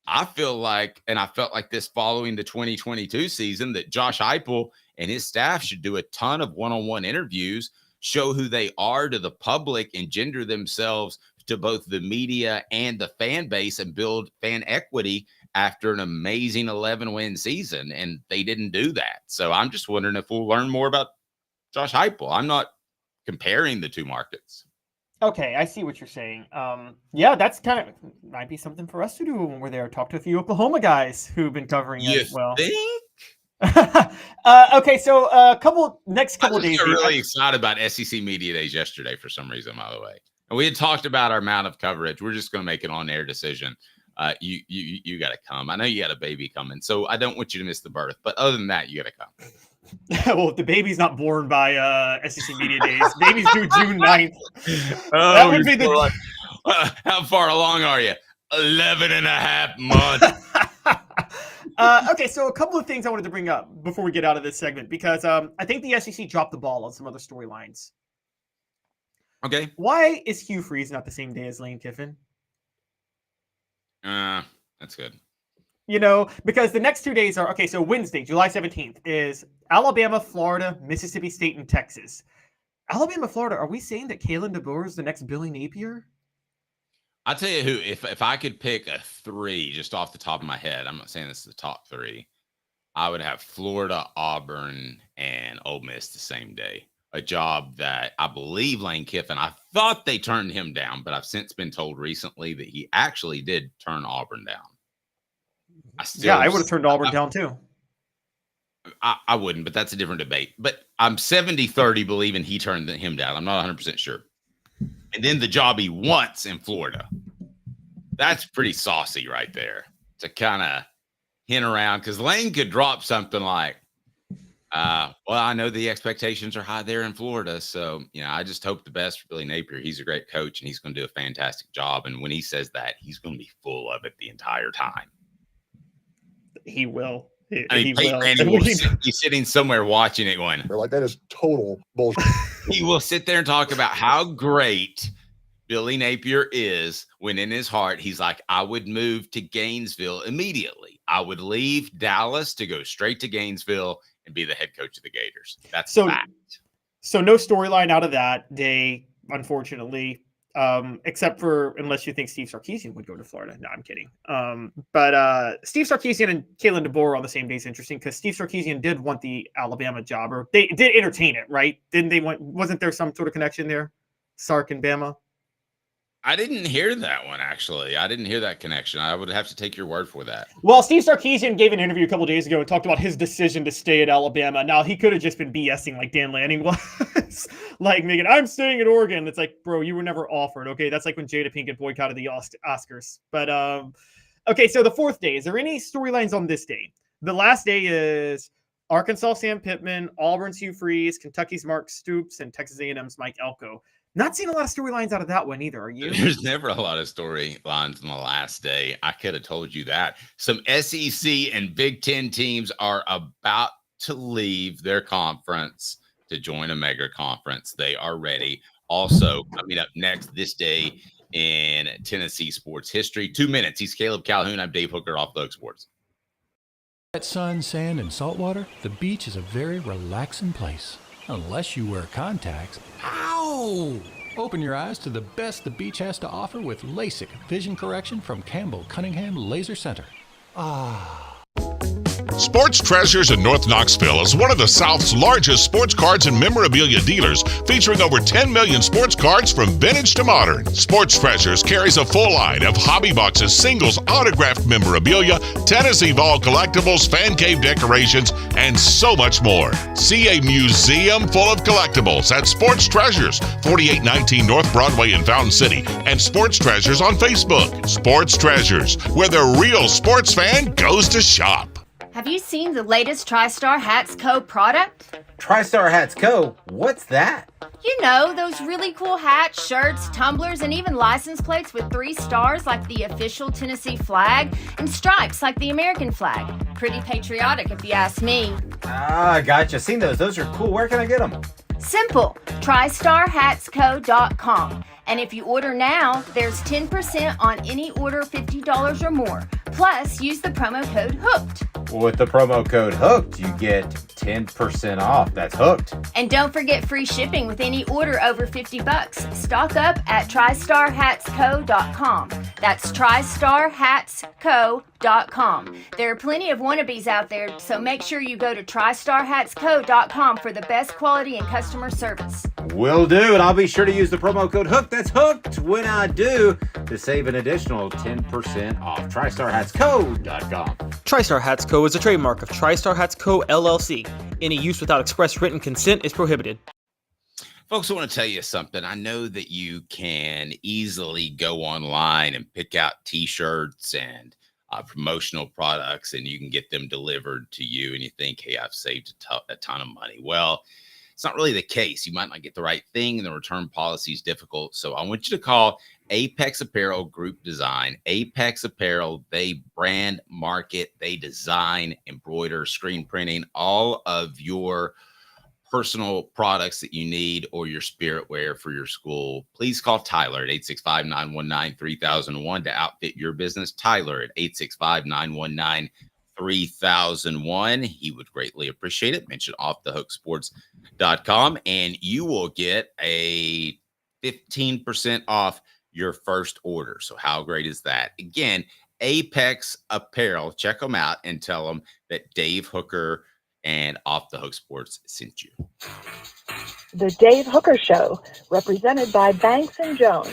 S1: I feel like, and I felt like this following the 2022 season, that Josh Heupel and his staff should do a ton of one-on-one interviews, show who they are to the public, and gender themselves to both the media and the fan base, and build fan equity after an amazing 11-win season. And they didn't do that. So I'm just wondering if we'll learn more about Josh Heupel. I'm not comparing the two markets.
S7: Okay, I see what you're saying. Yeah, that's might be something for us to do when we're there. Talk to a few Oklahoma guys who've been covering it as well.
S1: Think?
S7: Okay, so next couple days.
S1: I'm really excited about SEC Media Days yesterday for some reason, by the way. And we had talked about our amount of coverage. We're just going to make an on-air decision. You got to come. I know you got a baby coming, so I don't want you to miss the birth. But other than that, you got to come.
S7: Well, if the baby's not born by SEC Media Days, baby's due June 9th.
S1: Oh,
S7: That would be the.
S1: How far along are you? 11 and a half months.
S7: Okay, so a couple of things I wanted to bring up before we get out of this segment, because I think the SEC dropped the ball on some other storylines.
S1: Okay.
S7: Why is Hugh Freeze not the same day as Lane Kiffin?
S1: That's good.
S7: You know, because the next 2 days are, okay, so Wednesday, July 17th, is Alabama, Florida, Mississippi State, and Texas. Alabama, Florida, are we saying that Kalen DeBoer is the next Billy Napier?
S1: I'll tell you who, if I could pick a three just off the top of my head, I'm not saying this is the top three, I would have Florida, Auburn, and Ole Miss the same day. A job that I believe Lane Kiffin, I thought they turned him down, but I've since been told recently that he actually did turn Auburn down.
S7: I would have turned Auburn down too.
S1: I wouldn't, but that's a different debate. But I'm 70-30 believing he turned him down. I'm not 100% sure. And then the job he wants in Florida. That's pretty saucy right there to kind of hint around, because Lane could drop something like, well, I know the expectations are high there in Florida. So, I just hope the best for Billy Napier. He's a great coach and he's going to do a fantastic job. And when he says that, he's going to be full of it the entire time.
S7: He will.
S1: He's sitting somewhere watching it going,
S15: they're like, that is total bullshit.
S1: He will sit there and talk about how great Billy Napier is, when in his heart, he's like, I would move to Gainesville immediately. I would leave Dallas to go straight to Gainesville and be the head coach of the Gators. That's fact.
S7: So no storyline out of that day, unfortunately. Except for, unless you think Steve Sarkisian would go to Florida. No, I'm kidding. But Steve Sarkisian and Kalen DeBoer on the same day is interesting, because Steve Sarkisian did want the Alabama job, or they did entertain it, right? Didn't they wasn't there some sort of connection there? Sark and Bama?
S1: I didn't hear that one, actually. I didn't hear that connection. I would have to take your word for that.
S7: Well, Steve Sarkisian gave an interview a couple days ago and talked about his decision to stay at Alabama. Now, he could have just been BSing like Dan Lanning was. Like, Megan, I'm staying at Oregon. It's like, bro, you were never offered. Okay, that's like when Jada Pinkett boycotted the Oscars. But, okay, so the fourth day. Is there any storylines on this day? The last day is Arkansas Sam Pittman, Auburn's Hugh Freeze, Kentucky's Mark Stoops, and Texas A&M's Mike Elko. Not seeing a lot of storylines out of that one either, are you?
S1: There's never a lot of storylines on the last day. I could have told you that. Some SEC and Big Ten teams are about to leave their conference to join a mega conference. They are ready. Also, coming up next this day in Tennessee sports history. 2 minutes. He's Caleb Calhoun. I'm Dave Hooker, Off the Hook Sports.
S10: At sun, sand, and salt water, the beach is a very relaxing place. Unless you wear contacts. Ow! Open your eyes to the best the beach has to offer with LASIK vision correction from Campbell, Cunningham Laser Center.
S11: Sports Treasures in North Knoxville is one of the South's largest sports cards and memorabilia dealers, featuring over 10 million sports cards from vintage to modern. Sports Treasures carries a full line of hobby boxes, singles, autographed memorabilia, Tennessee Vols collectibles, fan cave decorations, and so much more. See a museum full of collectibles at Sports Treasures, 4819 North Broadway in Fountain City, and Sports Treasures on Facebook. Sports Treasures, where the real sports fan goes to shop.
S12: Have you seen the latest TriStar Hats Co. product?
S13: TriStar Hats Co. What's that?
S12: You know, those really cool hats, shirts, tumblers, and even license plates with 3 stars like the official Tennessee flag and stripes like the American flag. Pretty patriotic if you ask me.
S13: Ah, gotcha. Seen those. Those are cool. Where can I get them?
S12: Simple. TriStarHatsCo.com. And if you order now, there's 10% on any order $50 or more. Plus, use the promo code HOOKED.
S13: With the promo code HOOKED, you get 10% off. That's hooked.
S12: And don't forget free shipping with any order over $50. Stock up at TriStarHatsCo.com. That's TriStarHatsCo.com. There are plenty of wannabes out there, so make sure you go to TriStarHatsCo.com for the best quality and customer service.
S13: Will do, and I'll be sure to use the promo code HOOKED. That's hooked when I do to save an additional 10% off. TriStarHatsCo.com.
S14: TriStar Hats Co. is a trademark of TriStar Hats Co. LLC. Any use without express written consent is prohibited.
S1: Folks, I want to tell you something. I know that you can easily go online and pick out T-shirts and promotional products, and you can get them delivered to you, and you think, hey, I've saved a ton of money. Well, it's not really the case. You might not get the right thing, and the return policy is difficult. So I want you to call Apex Apparel Group Design. Apex Apparel, they brand, market, they design, embroider, screen printing, all of your personal products that you need or your spirit wear for your school. Please call Tyler at 865-919-3001 to outfit your business. Tyler at 865-919-3001. He would greatly appreciate it. Mention offthehooksports.com and you will get a 15% off your first order. So how great is that? Again, Apex Apparel. Check them out and tell them that Dave Hooker and Off the Hook Sports sent you.
S3: The Dave Hooker Show, represented by Banks and Jones,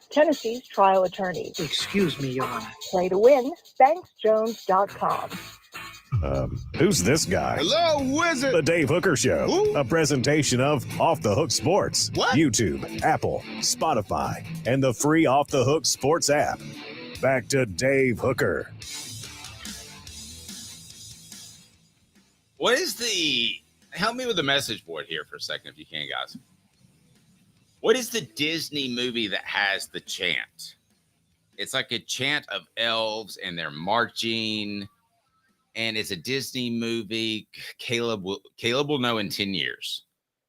S3: Tennessee's trial attorneys.
S16: Excuse me, Your Honor.
S3: Play to win, banksjones.com.
S4: Who's this guy?
S1: Hello, wizard.
S4: The Dave Hooker Show, a presentation of Off the Hook Sports,
S1: What?
S4: YouTube, Apple, Spotify, and the free Off the Hook Sports app. Back to Dave Hooker.
S1: What is help me with the message board here for a second if you can, guys. What is the Disney movie that has the chant? It's like a chant of elves and they're marching, and it's a Disney movie. Caleb will know in 10 years.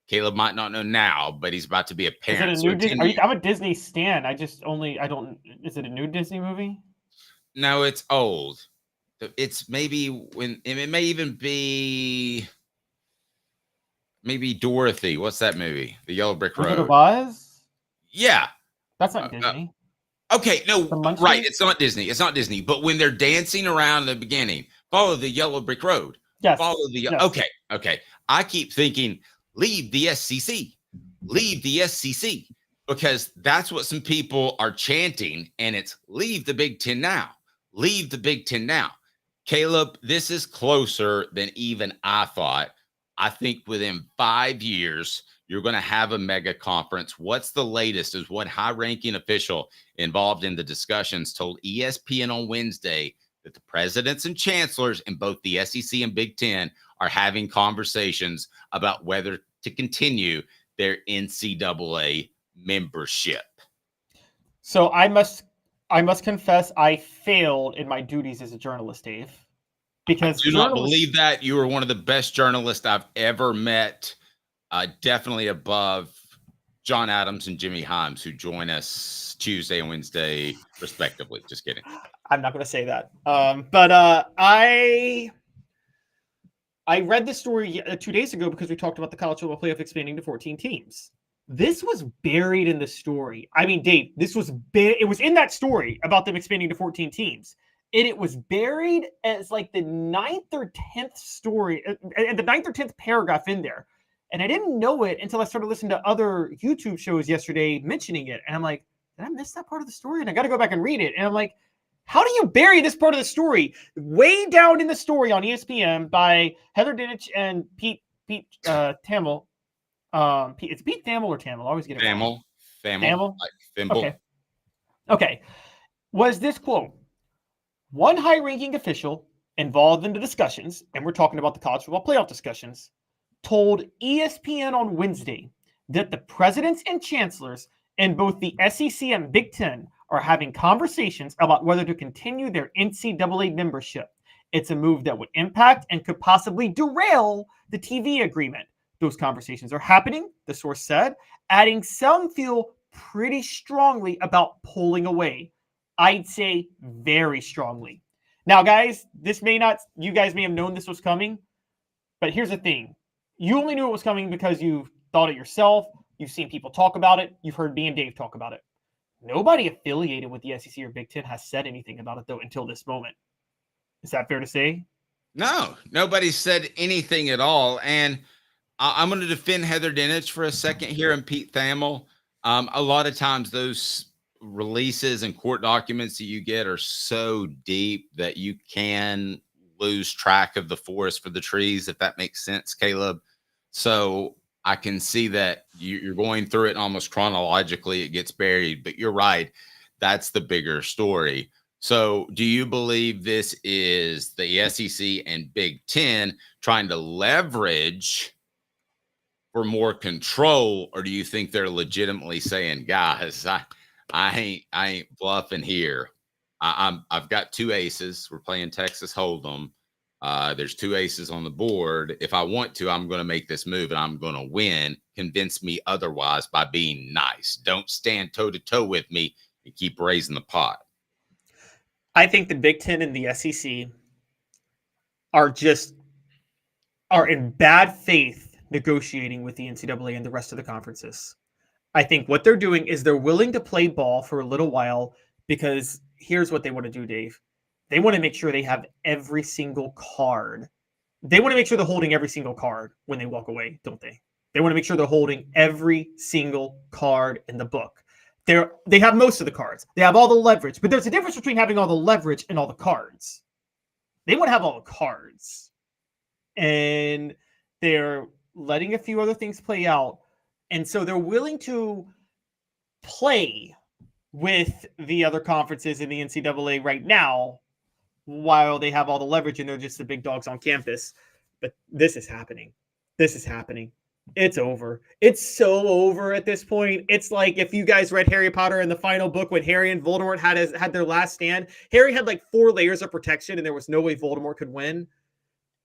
S1: Caleb might not know now, but he's about to be a parent.
S7: Is it a new Disney? I'm a Disney stan. Is it a new Disney movie?
S1: No, it's old. It's maybe it may even be maybe Dorothy. What's that movie? The Yellow Brick Road.
S7: Wizard of Oz?
S1: Yeah.
S7: That's not Disney.
S1: Okay, no, right. It's not Disney. It's not Disney. But when they're dancing around in the beginning, follow the Yellow Brick Road.
S7: Yes.
S1: Follow the Okay. I keep thinking, leave the SCC. Leave the SCC. Because that's what some people are chanting, and it's leave the Big Ten now. Leave the Big Ten now. Caleb, this is closer than even I thought. I think within 5 years, you're going to have a mega conference. What's the latest is what high-ranking official involved in the discussions told ESPN on Wednesday that the presidents and chancellors in both the SEC and Big Ten are having conversations about whether to continue their NCAA membership.
S7: So I must confess I failed in my duties as a journalist, Dave. Because
S1: I do not believe that. You are one of the best journalists I've ever met. Definitely above John Adams and Jimmy Himes, who join us Tuesday and Wednesday, respectively. Just kidding.
S7: I'm not going to say that. But I read this story 2 days ago because we talked about the college football playoff expanding to 14 teams. This was buried in the story. I mean, Dave, it was in that story about them expanding to 14 teams. And it was buried as like the 9th or 10th story, and the 9th or 10th paragraph in there. And I didn't know it until I started listening to other YouTube shows yesterday mentioning it. And I'm like, did I miss that part of the story? And I got to go back and read it. And I'm like, how do you bury this part of the story? Way down in the story on ESPN by Heather Dinich and Pete Thamel. It's Pete Thamel or Thamel? I always get it wrong.
S1: Thamel. Like thimble.
S7: Okay. Was this quote? One high-ranking official involved in the discussions, and we're talking about the college football playoff discussions, told ESPN on Wednesday that the presidents and chancellors in both the SEC and Big Ten are having conversations about whether to continue their NCAA membership. It's a move that would impact and could possibly derail the TV agreement. Those conversations are happening, the source said, adding some feel pretty strongly about pulling away. I'd say very strongly. Now, guys, you guys may have known this was coming, but here's the thing. You only knew it was coming because you thought it yourself. You've seen people talk about it. You've heard me and Dave talk about it. Nobody affiliated with the SEC or Big Ten has said anything about it, though, until this moment. Is that fair to say?
S1: No, nobody said anything at all. And I'm going to defend Heather Dinich for a second here and Pete Thamel. A lot of times those releases and court documents that you get are so deep that you can lose track of the forest for the trees, if that makes sense, Caleb. So I can see that you're going through it almost chronologically. It gets buried, but you're right. That's the bigger story. So do you believe this is the SEC and Big Ten trying to leverage for more control, or do you think they're legitimately saying, guys, I ain't bluffing here. I've got two aces. We're playing Texas Hold'em. There's two aces on the board. If I want to, I'm going to make this move and I'm going to win. Convince me otherwise by being nice. Don't stand toe to toe with me and keep raising the pot.
S7: I think the Big Ten and the SEC are in bad faith negotiating with the NCAA and the rest of the conferences. I think what they're doing is they're willing to play ball for a little while because here's what they want to do, Dave. They want to make sure they have every single card. They want to make sure they're holding every single card when they walk away, don't they? They want to make sure they're holding every single card in the book. They have most of the cards. They have all the leverage, but there's a difference between having all the leverage and all the cards. They want to have all the cards. And they're letting a few other things play out. And so they're willing to play with the other conferences in the NCAA right now while they have all the leverage and they're just the big dogs on campus. But this is happening. This is happening. It's over. It's so over at this point. It's like if you guys read Harry Potter in the final book when Harry and Voldemort had their last stand. Harry had like 4 layers of protection and there was no way Voldemort could win.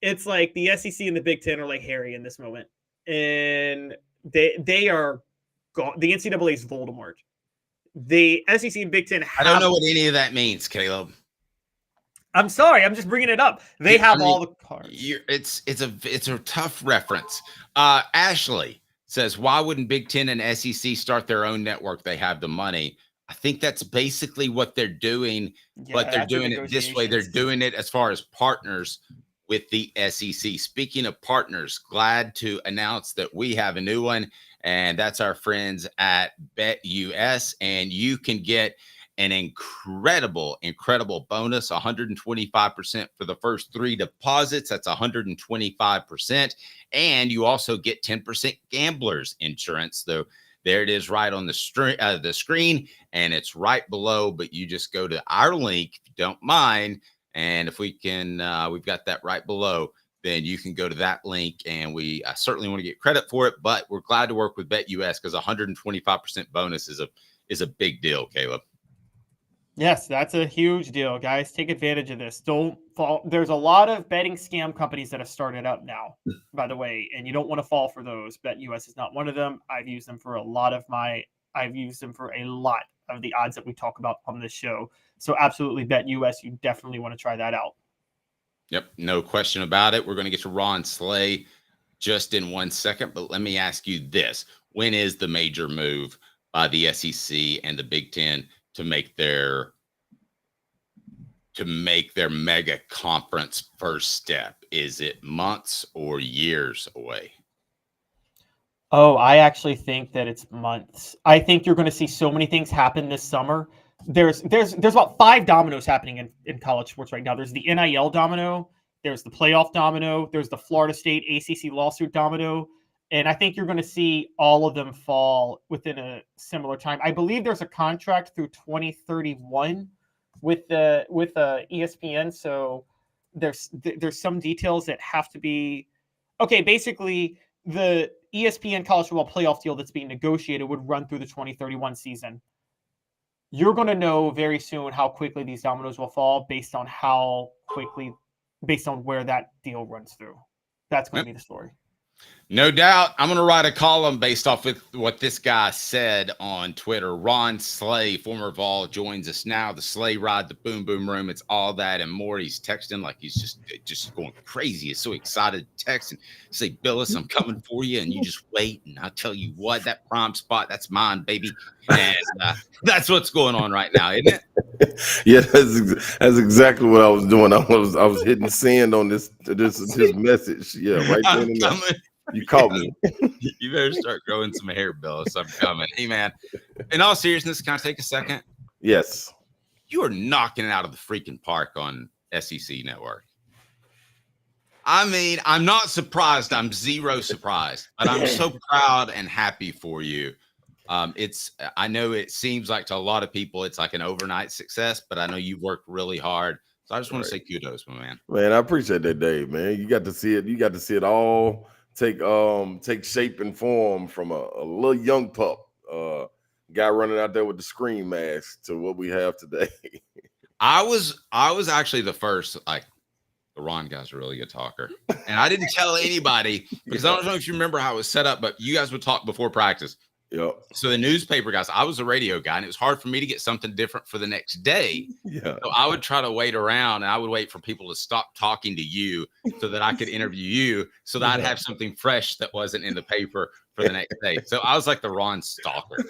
S7: It's like the SEC and the Big Ten are like Harry in this moment. And they are gone. The NCAA is Voldemort. The SEC and Big Ten
S1: I don't know what any of that means, Caleb.
S7: I'm sorry. I'm just bringing it up. They have all the cards.
S1: It's a tough reference. Ashley says, why wouldn't Big Ten and SEC start their own network? They have the money. I think that's basically what they're doing, but they're doing it this way. They're doing it as far as partners with the SEC. Speaking of partners, glad to announce that we have a new one, and that's our friends at BetUS, and you can get an incredible bonus, 125% for the first 3 deposits. That's 125%. And you also get 10% gambler's insurance, though. There it is right on the screen, and it's right below, but you just go to our link, if you don't mind. And if we can, we've got that right below, then you can go to that link, and we certainly want to get credit for it, but we're glad to work with BetUS because 125% bonus is a big deal, Caleb.
S7: Yes, that's a huge deal, guys. Take advantage of this. Don't fall. There's a lot of betting scam companies that have started up now, by the way, and you don't want to fall for those. BetUS is not one of them. I've used them for a lot of the odds that we talk about on this show. So absolutely BetUS. You definitely want to try that out.
S1: Yep, no question about it. We're going to get to Ron Slay just in 1 second, but let me ask you this. When is the major move by the SEC and the Big Ten to make their mega conference first step? Is it months or years away?
S7: Oh, I actually think that it's months. I think you're going to see so many things happen this summer. There's about 5 dominoes happening in college sports right now. There's the NIL domino, there's the playoff domino, there's the Florida State ACC lawsuit domino, and I think you're going to see all of them fall within a similar time. I believe there's a contract through 2031 with ESPN, so there's some details that have to be okay. Basically, the ESPN college football playoff deal that's being negotiated would run through the 2031 season. You're going to know very soon how quickly these dominoes will fall based on where that deal runs through. That's going to be the story.
S1: No doubt. I'm going to write a column based off with what this guy said on Twitter. Ron Slay, former Vol, joins us now. The Slay Ride, the Boom Boom Room. It's all that and more. He's texting like he's just going crazy. He's so excited to text and say, Billis, I'm coming for you. And you just wait. And I'll tell you what, that prime spot, that's mine, baby. And that's what's going on right now, isn't it?
S16: Yeah, that's exactly what I was doing. I was hitting send on this message. Yeah, right then and there. You caught me.
S1: You better start growing some hair, Billis. I'm coming. Hey, man. In all seriousness, can I take a second?
S16: Yes.
S1: You are knocking it out of the freaking park on SEC Network. I mean, I'm not surprised. I'm zero surprised, but I'm so proud and happy for you. I know it seems like to a lot of people it's like an overnight success, but I know you've worked really hard. So I just want to say kudos, my man.
S16: Man, I appreciate that, Dave, man. You got to see it. You got to see it all take shape and form from a little young pup, guy running out there with the scream mask to what we have today.
S1: I was actually the first, like, the Ron guy's a really good talker. And I didn't tell anybody because I don't know if you remember how it was set up, but you guys would talk before practice.
S16: Yep.
S1: So the newspaper guys, I was a radio guy, and it was hard for me to get something different for the next day.
S16: Yeah.
S1: So I would try to wait around, and I would wait for people to stop talking to you so that I could interview you, so that I'd have something fresh that wasn't in the paper for the next day. So I was like the Ron stalker.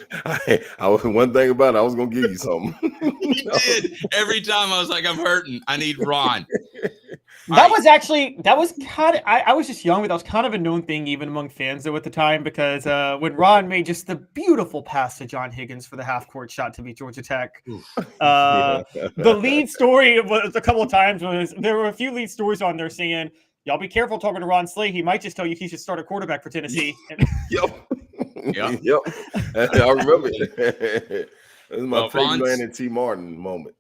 S16: One thing about it, I was gonna give you something.
S1: You did. Every time I was like, I'm hurting. I need Ron.
S7: That was kind of, I was just young, but that was kind of a known thing even among fans though at the time, because when Ron made just the beautiful pass to John Higgins for the half-court shot to beat Georgia Tech, the lead story was a couple of times there were a few lead stories on there saying, y'all be careful talking to Ron Slay. He might just tell you he should start a quarterback for Tennessee.
S16: Yep. I remember it. This is my Peyton Manning and T. Martin moment.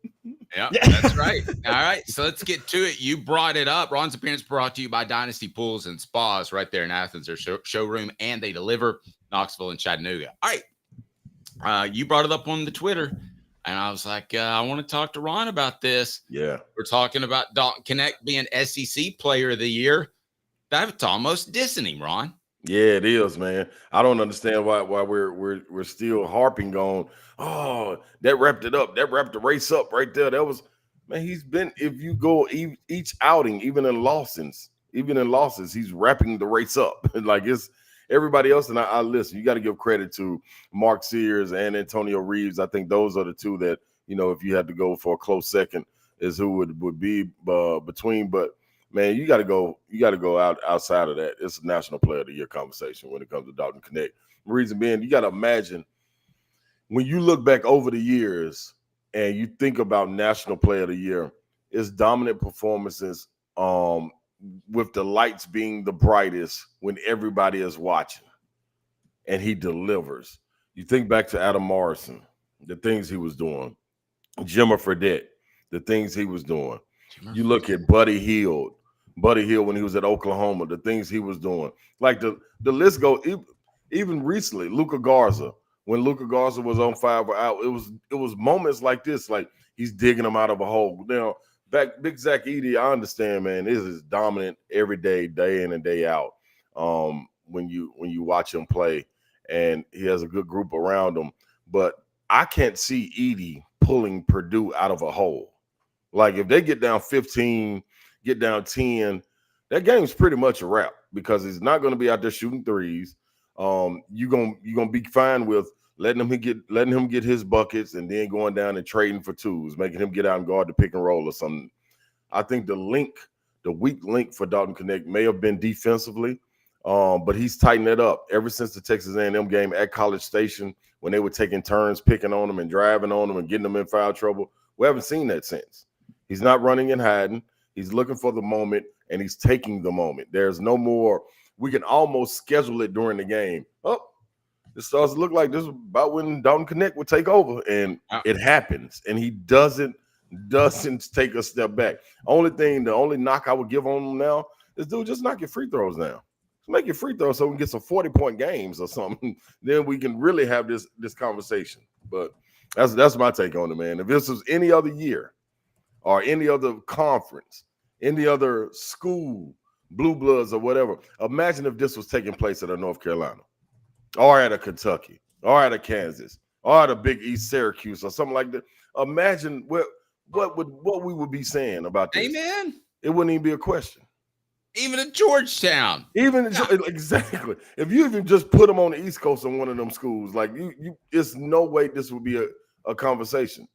S1: Yeah, that's right. All right, so let's get to it. You brought it up. Ron's appearance brought to you by Dynasty Pools and Spas right there in Athens, their showroom, and they deliver Knoxville and Chattanooga. All right, you brought it up on the Twitter, and I was like, I want to talk to Ron about this.
S16: Yeah.
S1: We're talking about Dalton Connect being SEC Player of the Year. That's almost dissing him, Ron.
S16: Yeah, it is, man. I don't understand why we're still harping on, oh, that wrapped it up. That wrapped the race up right there. That was, man, he's been, if you go each outing, even in losses, he's wrapping the race up. Like it's everybody else. And I listen, you got to give credit to Mark Sears and Antonio Reeves. I think those are the two that, if you had to go for a close second is who would be between, but man, you got to go outside of that. It's a National Player of the Year conversation when it comes to Dalton Connect. The reason being, you got to imagine when you look back over the years and you think about National Player of the Year, it's dominant performances with the lights being the brightest when everybody is watching, and he delivers. You think back to Adam Morrison, the things he was doing, Jimmer Fredette, the things he was doing. You look at Buddy Hield when he was at Oklahoma, the things he was doing. Like the list go even recently, Luka Garza. When Luka Garza was on fire or out, it was moments like this, like he's digging them out of a hole. Now, back Big Zach Edey, I understand, man, this is dominant every day in and day out. When you watch him play, and he has a good group around him. But I can't see Edey pulling Purdue out of a hole. Like if they get down 15, get down 10, that game's pretty much a wrap because he's not going to be out there shooting threes. You're gonna be fine with letting him get his buckets and then going down and trading for twos, making him get out and guard the pick and roll or something. I think the weak link for Dalton Connect may have been defensively, but he's tightened it up ever since the Texas A&M game at College Station when they were taking turns picking on him and driving on him and getting him in foul trouble. We haven't seen that since. He's not running and hiding. He's looking for the moment, and he's taking the moment. There's no more. We can almost schedule it during the game. Oh, it starts to look like this is about when Dalton Connect would take over, and it happens. And he doesn't doesn't take a step back. The only knock I would give on him now is, dude, just knock your free throws down. Make your free throws so we can get some 40-point games or something. Then we can really have this conversation. But that's my take on it, man. If this was any other year or any other conference, any other school, Blue Bloods or whatever, imagine if this was taking place at a North Carolina or at a Kentucky or at a Kansas or at a Big East Syracuse or something like that. Imagine what we would be saying about this.
S1: Amen.
S16: It wouldn't even be a question.
S1: Even at Georgetown.
S16: Exactly. If you even just put them on the East Coast in one of them schools, like it's no way this would be a conversation.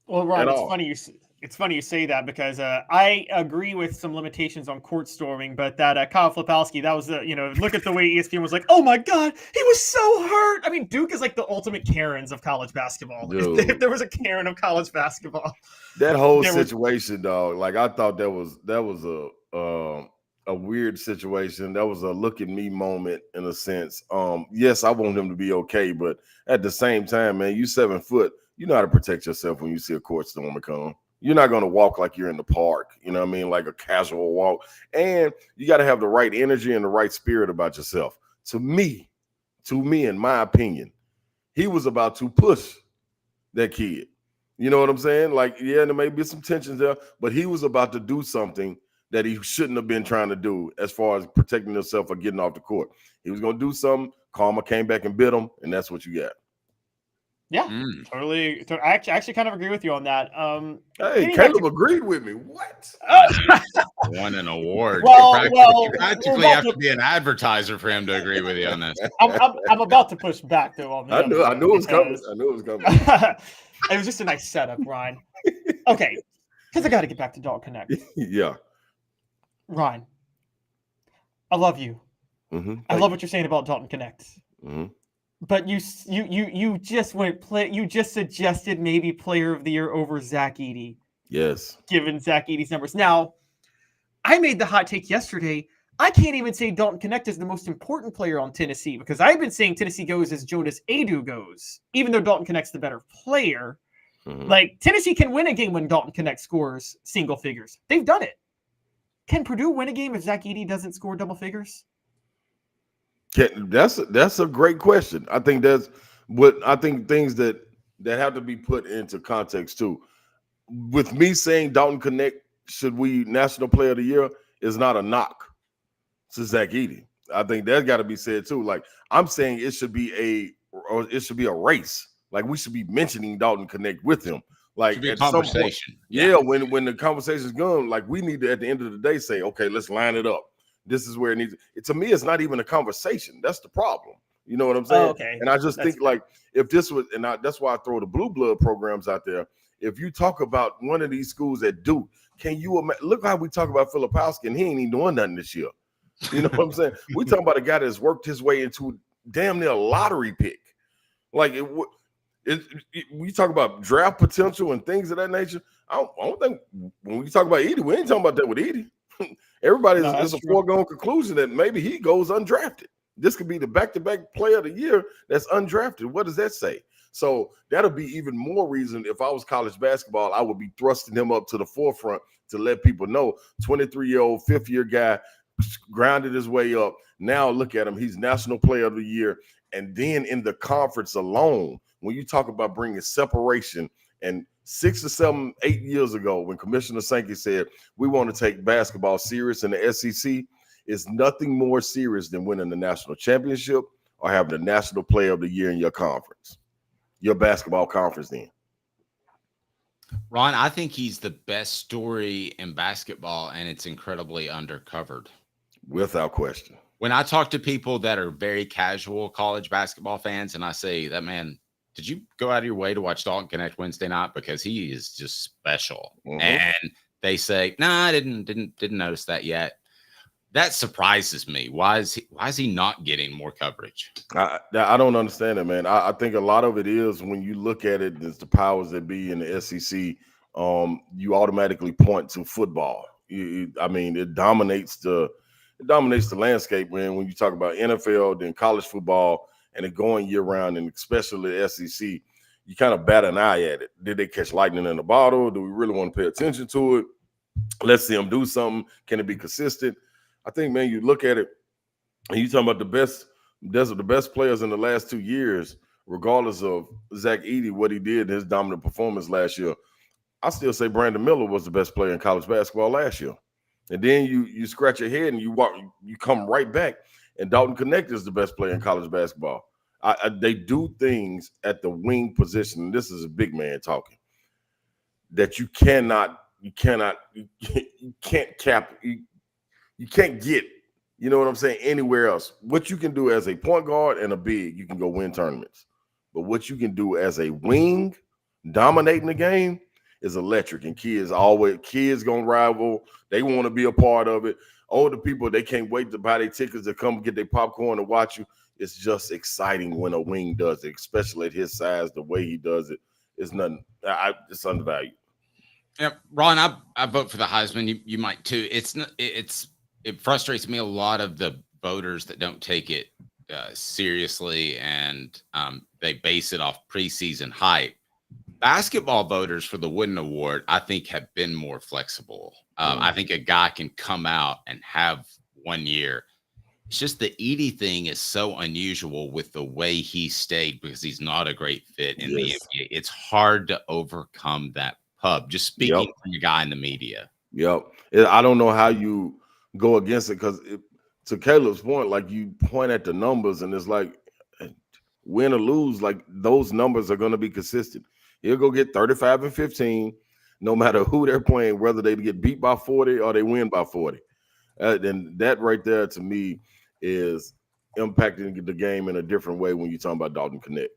S7: Well, Ron, it's funny you say that because I agree with some limitations on court storming, but that Kyle Flipowski, that was look at the way ESPN was like, oh my God, he was so hurt. I mean, Duke is like the ultimate Karens of college basketball. If there was a Karen of college basketball,
S16: that whole situation, dog. Like I thought that was a weird situation. That was a look at me moment in a sense. Yes, I want him to be okay, but at the same time, man, you 7 foot, you know how to protect yourself when you see a court storm come. You're not going to walk like you're in the park, you know what I mean? Like a casual walk. And you got to have the right energy and the right spirit about yourself. To me, in my opinion, he was about to push that kid. You know what I'm saying? Like, yeah, there may be some tensions there, but he was about to do something that he shouldn't have been trying to do as far as protecting himself or getting off the court. He was going to do something. Karma came back and bit him, and that's what you got.
S7: Yeah, totally. I actually kind of agree with you on that.
S16: Hey, Caleb agreed with me. What?
S1: Won an award.
S7: Well,
S1: you practically have to be an advertiser for him to agree with you on this.
S7: I'm about to push back though on that.
S16: I knew it was coming.
S7: It was just a nice setup, Ryan. Okay, because I got to get back to Dalton Connect.
S16: Yeah.
S7: Ryan, I love you.
S16: Mm-hmm.
S7: I love what you're saying about Dalton Connect.
S16: Mm-hmm.
S7: But you just you just suggested maybe player of the year over Zach Edey.
S16: Yes.
S7: Given Zach Edey's numbers. Now, I made the hot take yesterday. I can't even say Dalton Connect is the most important player on Tennessee because I've been saying Tennessee goes as Jonas Adu goes, even though Dalton Connect's the better player.
S16: Mm-hmm.
S7: Like Tennessee can win a game when Dalton Connect scores single figures. They've done it. Can Purdue win a game if Zach Edey doesn't score double figures?
S16: That's a great question. I think things that have to be put into context too. With me saying Dalton Connect should we National Player of the Year is not a knock to Zach Edey. I think that's got to be said too. Like I'm saying it should be a race. Like we should be mentioning Dalton Connect with him. Like
S1: at conversation.
S16: When the conversation's going, like we need to at the end of the day say, okay, let's line it up. This is where it needs. To me, it's not even a conversation. That's the problem. You know what I'm saying?
S7: Oh, okay.
S16: And I just think like if this was, that's why I throw the blue blood programs out there. If you talk about one of these schools at Duke, can you look how we talk about Filipowski and he ain't even doing nothing this year. You know what I'm saying? We talking about a guy that's worked his way into damn near a lottery pick. Like we talk about draft potential and things of that nature. I don't think when we talk about Edey, we ain't talking about that with Edey. It's a foregone conclusion that maybe he goes undrafted. This could be the back-to-back player of the year that's undrafted. What does that say? So that'll be even more reason if I was college basketball, I would be thrusting him up to the forefront to let people know 23-year-old, fifth-year guy grounded his way up. Now look at him. He's National Player of the Year. And then in the conference alone, when you talk about bringing separation, and 6 or 7, 8 years ago, when Commissioner Sankey said, we want to take basketball serious in the SEC, it's nothing more serious than winning the national championship or having the National Player of the Year in your conference, your basketball conference then.
S1: Ron, I think he's the best story in basketball, and it's incredibly undercovered.
S16: Without question.
S1: When I talk to people that are very casual college basketball fans, and I say that, man, did you go out of your way to watch Dalton Connect Wednesday night? Because he is just special. Mm-hmm. And they say, I didn't notice that yet. That surprises me. Why is he not getting more coverage?
S16: I don't understand it, man. I think a lot of it is when you look at it, it's the powers that be in the SEC. You automatically point to football. It dominates the landscape, man. When you talk about NFL, then college football, and it going year round, and especially the SEC, you kind of bat an eye at it. Did they catch lightning in a bottle? Do we really want to pay attention to it? Let's see them do something. Can it be consistent? I think, man, you look at it, and you talking about the best players in the last 2 years, regardless of Zach Edey, what he did, his dominant performance last year. I still say Brandon Miller was the best player in college basketball last year. And then you scratch your head and you come right back, and Dalton Knecht is the best player in college basketball. They do things at the wing position, and this is a big man talking, that you can't get, you know what I'm saying, anywhere else. What you can do as a point guard and a big, you can go win tournaments. But what you can do as a wing, dominating the game, is electric. And kids gonna rival. They want to be a part of it. Older people, they can't wait to buy their tickets to come get their popcorn and watch you. It's just exciting when a wing does it, especially at his size. The way he does it is nothing. It's undervalued.
S1: Yeah, Ron, I vote for the Heisman. You might too. It frustrates me a lot of the voters that don't take it seriously, and they base it off preseason hype. Basketball voters for the Wooden Award, I think, have been more flexible. I think a guy can come out and have 1 year. It's just the Edey thing is so unusual with the way he stayed, because he's not a great fit in the NBA. It's hard to overcome that pub. Just speaking from a guy in the media.
S16: Yep. I don't know how you go against it, because to Caleb's point, like, you point at the numbers and it's like, win or lose, like, those numbers are going to be consistent. He'll go get 35 and 15, no matter who they're playing, whether they get beat by 40 or they win by 40. And that right there, to me, is impacting the game in a different way when you're talking about Dalton Knecht.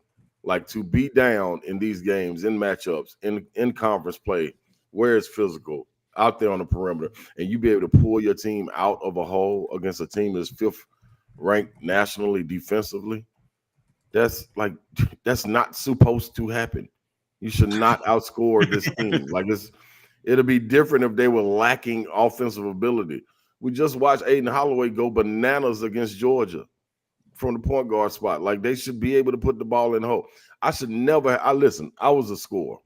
S16: Like, to be down in these games, in matchups, in conference play, where it's physical, out there on the perimeter, and you be able to pull your team out of a hole against a team that's 5th ranked nationally defensively, that's not supposed to happen. You should not outscore this team. Like, it'll be different if they were lacking offensive ability. We just watched Aiden Holloway go bananas against Georgia from the point guard spot. Like, they should be able to put the ball in the hole. I was a scorer,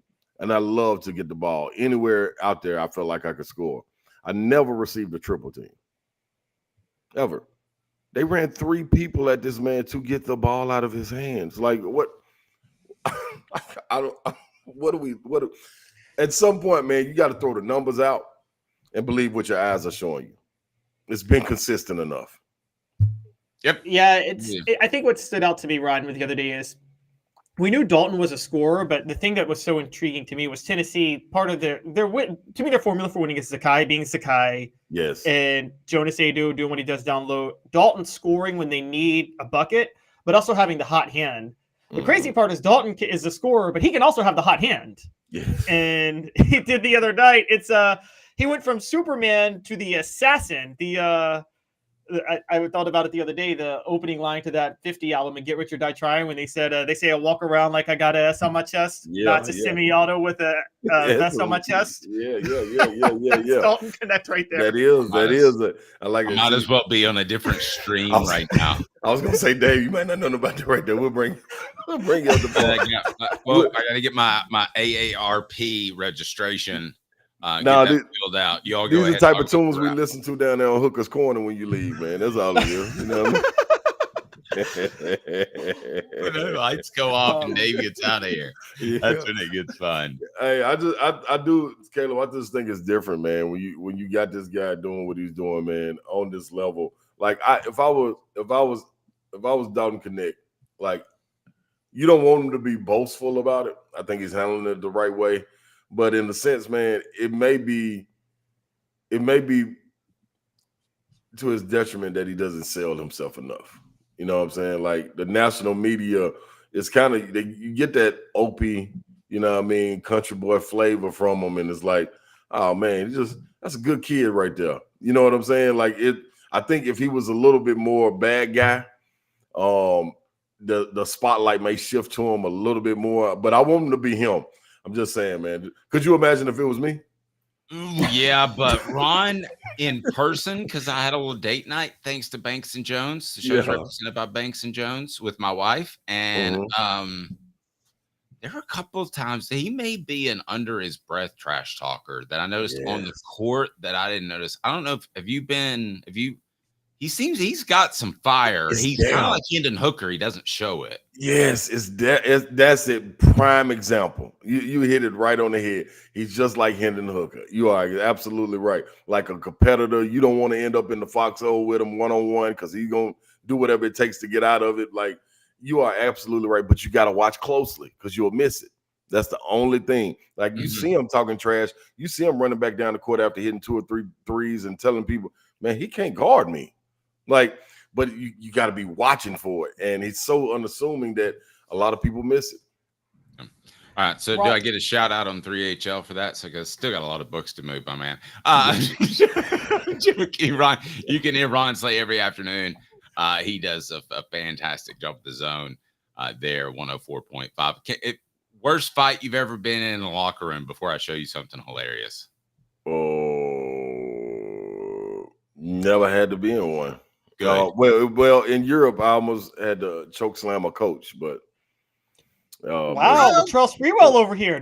S16: and I love to get the ball anywhere out there I felt like I could score. I never received a triple team, ever. They ran 3 people at this man to get the ball out of his hands. Like, what? At some point, man, you got to throw the numbers out and believe what your eyes are showing you. It's been consistent enough.
S1: Yep.
S7: Yeah, I think what stood out to me, Ron, the other day is we knew Dalton was a scorer, but the thing that was so intriguing to me was Tennessee. Part of their formula for winning is Zakai being Zakai.
S16: Yes.
S7: And Jonas Adu doing what he does down low. Dalton scoring when they need a bucket, but also having the hot hand. The crazy part is Dalton is the scorer, but he can also have the hot hand.
S16: Yes.
S7: And he did the other night. He went from Superman to the assassin. I thought about it the other day, the opening line to that 50 album and Get Rich or Die Trying, when they said, they say I walk around like I got an S on my chest. That's a semi-auto with a vest on my chest.
S16: Yeah.
S7: Dalton Knecht right there.
S16: That is. I like it.
S1: Might as well be on a different stream right now.
S16: I was going to say, Dave, you might not know about that right there. We'll bring you up the
S1: I got to get my AARP registration. Filled out. Y'all go
S16: these are
S1: ahead
S16: the type of tunes we listen to down there on Hooker's Corner when you leave, man. That's all it is. You know what I mean?
S1: When the lights go off and Dave gets out of here. Yeah. That's when it gets fun.
S16: Hey, I do, Caleb. I just think it's different, man. When you got this guy doing what he's doing, man, on this level. Like, if I was Dalton Knecht, like, you don't want him to be boastful about it. I think he's handling it the right way. But in the sense, man, it may be to his detriment that he doesn't sell himself enough. You know what I'm saying? Like, the national media is kind of, you get that Opie, you know what I mean, country boy flavor from him, and it's like, oh man, that's a good kid right there. You know what I'm saying? Like, I think if he was a little bit more bad guy, the spotlight may shift to him a little bit more. But I want him to be him. I'm just saying, man. Could you imagine if it was me?
S1: Yeah, but Ron in person, because I had a little date night thanks to Banks and Jones. The show's represented by Banks and Jones with my wife. And there are a couple of times that he may be an under his breath trash talker that I noticed on the court that I didn't notice. I don't know he's got some fire. He's kind of like Hendon Hooker. He doesn't show it.
S16: Yes, that's it. Prime example. You hit it right on the head. He's just like Hendon Hooker. You are absolutely right. Like a competitor, you don't want to end up in the foxhole with him one-on-one because he's going to do whatever it takes to get out of it. Like, you are absolutely right, but you got to watch closely because you'll miss it. That's the only thing. Like, you see him talking trash. You see him running back down the court after hitting 2 or 3 threes and telling people, man, he can't guard me. Like, but you got to be watching for it. And he's so unassuming that a lot of people miss it.
S1: All right. So do I get a shout out on 3HL for that? So I still got a lot of books to move, my man. You can hear Ron Slay every afternoon. He does a fantastic job with the zone there, 104.5. Worst fight you've ever been in the locker room before I show you something hilarious?
S16: Oh, never had to be in one.
S1: Well,
S16: in Europe, I almost had to choke slam a coach, but
S7: wow, Latrell Sprewell over here.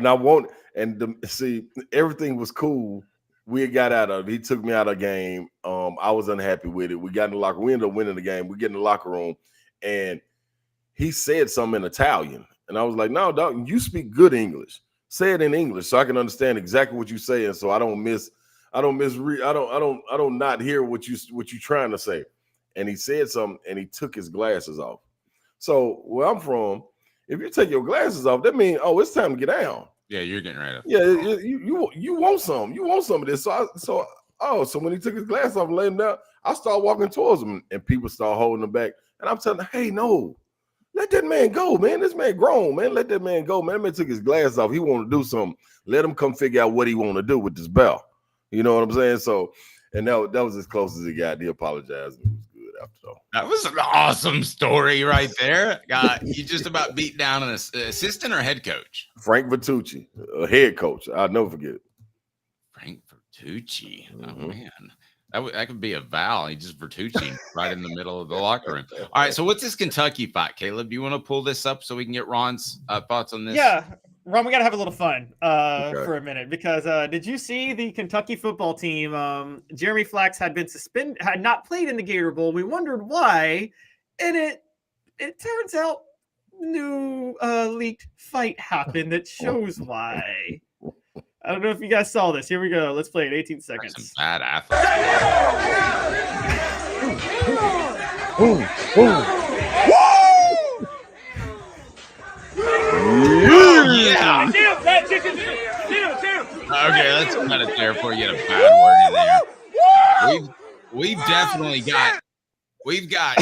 S16: I won't. And see, everything was cool. We got out of it. He took me out of the game. I was unhappy with it. We got in the locker room. We ended up winning the game. We get in the locker room, and he said something in Italian. And I was like, no, dog, you speak good English. Say it in English so I can understand exactly what you're saying, so I don't not hear what you're trying to say. And he said something, and he took his glasses off. So where I'm from, if you take your glasses off, that means, oh, it's time to get down.
S1: Yeah, you're getting ready.
S16: Yeah, you want some. You want some of this. So when he took his glasses off and laid him down, I started walking towards him, and people start holding him back. And I'm telling them, hey, no, let that man go, man. This man grown, man. Let that man go, man. That man took his glasses off. He want to do something. Let him come figure out what he want to do with this belt. You know what I'm saying? So, and that was as close as he got. He apologized. It was good after all.
S1: That was an awesome story right there. You just about beat down an assistant or head coach?
S16: Frank Vitucci, a head coach. I'll never forget it.
S1: Frank Vitucci. Oh, man. That could be a Val. He just Bertucci right in the middle of the locker room. All right, so what's this Kentucky fight, Caleb? Do you want to pull this up so we can get Ron's thoughts on this?
S7: Yeah, Ron, we got to have a little fun for a minute because did you see the Kentucky football team? Jeremy Flax had been suspended, had not played in the Gator Bowl. We wondered why, and it turns out new leaked fight happened that shows why. I don't know if you guys saw this. Here we go. Let's play it. 18 seconds.
S1: Some bad athletes. Yeah. Okay, let's cut it there before you get a bad word in there. We've definitely got. You got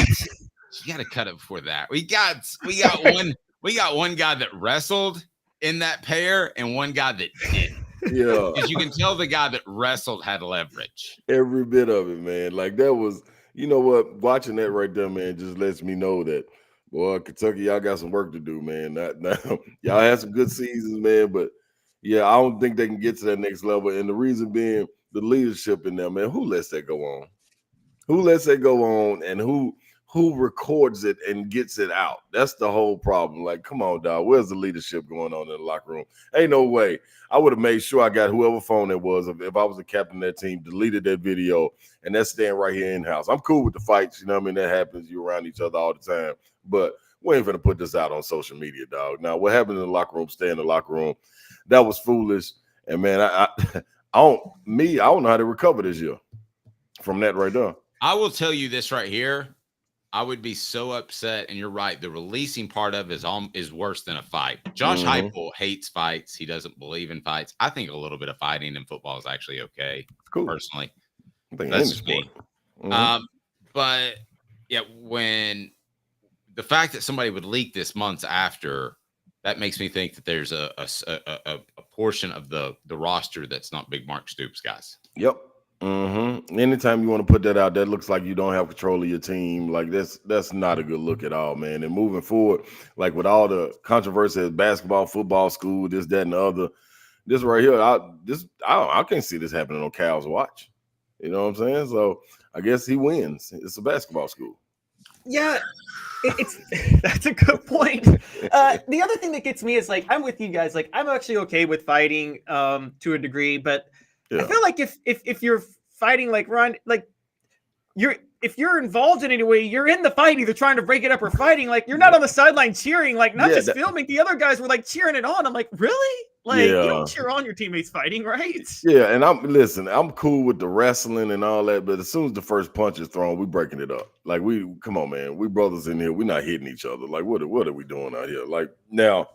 S1: to cut it before that. We got one guy that wrestled in that pair and one guy that didn't.
S16: Yeah,
S1: because you can tell the guy that wrestled had leverage.
S16: Every bit of it, man. Like that was, you know what? Watching that right there, man, just lets me know that, boy, Kentucky, y'all got some work to do, man. Y'all had some good seasons, man, but yeah, I don't think they can get to that next level. And the reason being the leadership in there, man. Who lets that go on? Who lets that go on, and who records it and gets it out? That's the whole problem. Like, come on, dog. Where's the leadership going on in the locker room? Ain't no way. I would have made sure I got whoever phone it was, if I was the captain of that team, deleted that video, and that's staying right here in-house. I'm cool with the fights. You know what I mean? That happens. You're around each other all the time. But we ain't finna put this out on social media, dog. Now, what happened in the locker room, stay in the locker room. That was foolish. And, man, I don't know how to recover this year from that right there.
S1: I will tell you this right here. I would be so upset, and you're right. The releasing part of it is worse than a fight. Josh Heupel hates fights. He doesn't believe in fights. I think a little bit of fighting in football is actually okay, personally.
S16: I think
S1: that's just me. But yeah, when the fact that somebody would leak this months after, that makes me think that there's a portion of the roster that's not Big Mark Stoops guys.
S16: Yep. Anytime you want to put that out, that looks like you don't have control of your team. Like that's not a good look at all, man. And moving forward, like with all the controversy of basketball, football, school, this, that, and the other, this right here, I can't see this happening on Cal's watch. You know what I'm saying? So I guess he wins. It's a basketball school.
S7: Yeah, it's that's a good point. The other thing that gets me is like I'm with you guys. Like I'm actually okay with fighting to a degree, but I feel like if you're fighting like Ron, like if you're involved in any way, you're in the fight, either trying to break it up or fighting. Like you're not on the sideline cheering, like not just filming. The other guys were like cheering it on. I'm like, really? Like you don't cheer on your teammates fighting, right?
S16: Yeah, and I'm cool with the wrestling and all that, but as soon as the first punch is thrown, we breaking it up. Like come on, man, we brothers in here, we're not hitting each other. Like what are we doing out here? Like now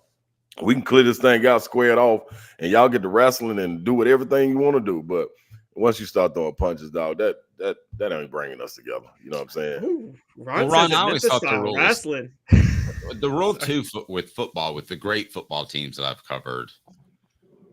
S16: we can clear this thing out, square it off, and y'all get to wrestling and do everything you want to do. But once you start throwing punches, dog, that ain't bringing us together. You know what I'm saying?
S7: Ooh,
S1: Ron, I always thought the rule wrestling. The rule too with football, with the great football teams that I've covered,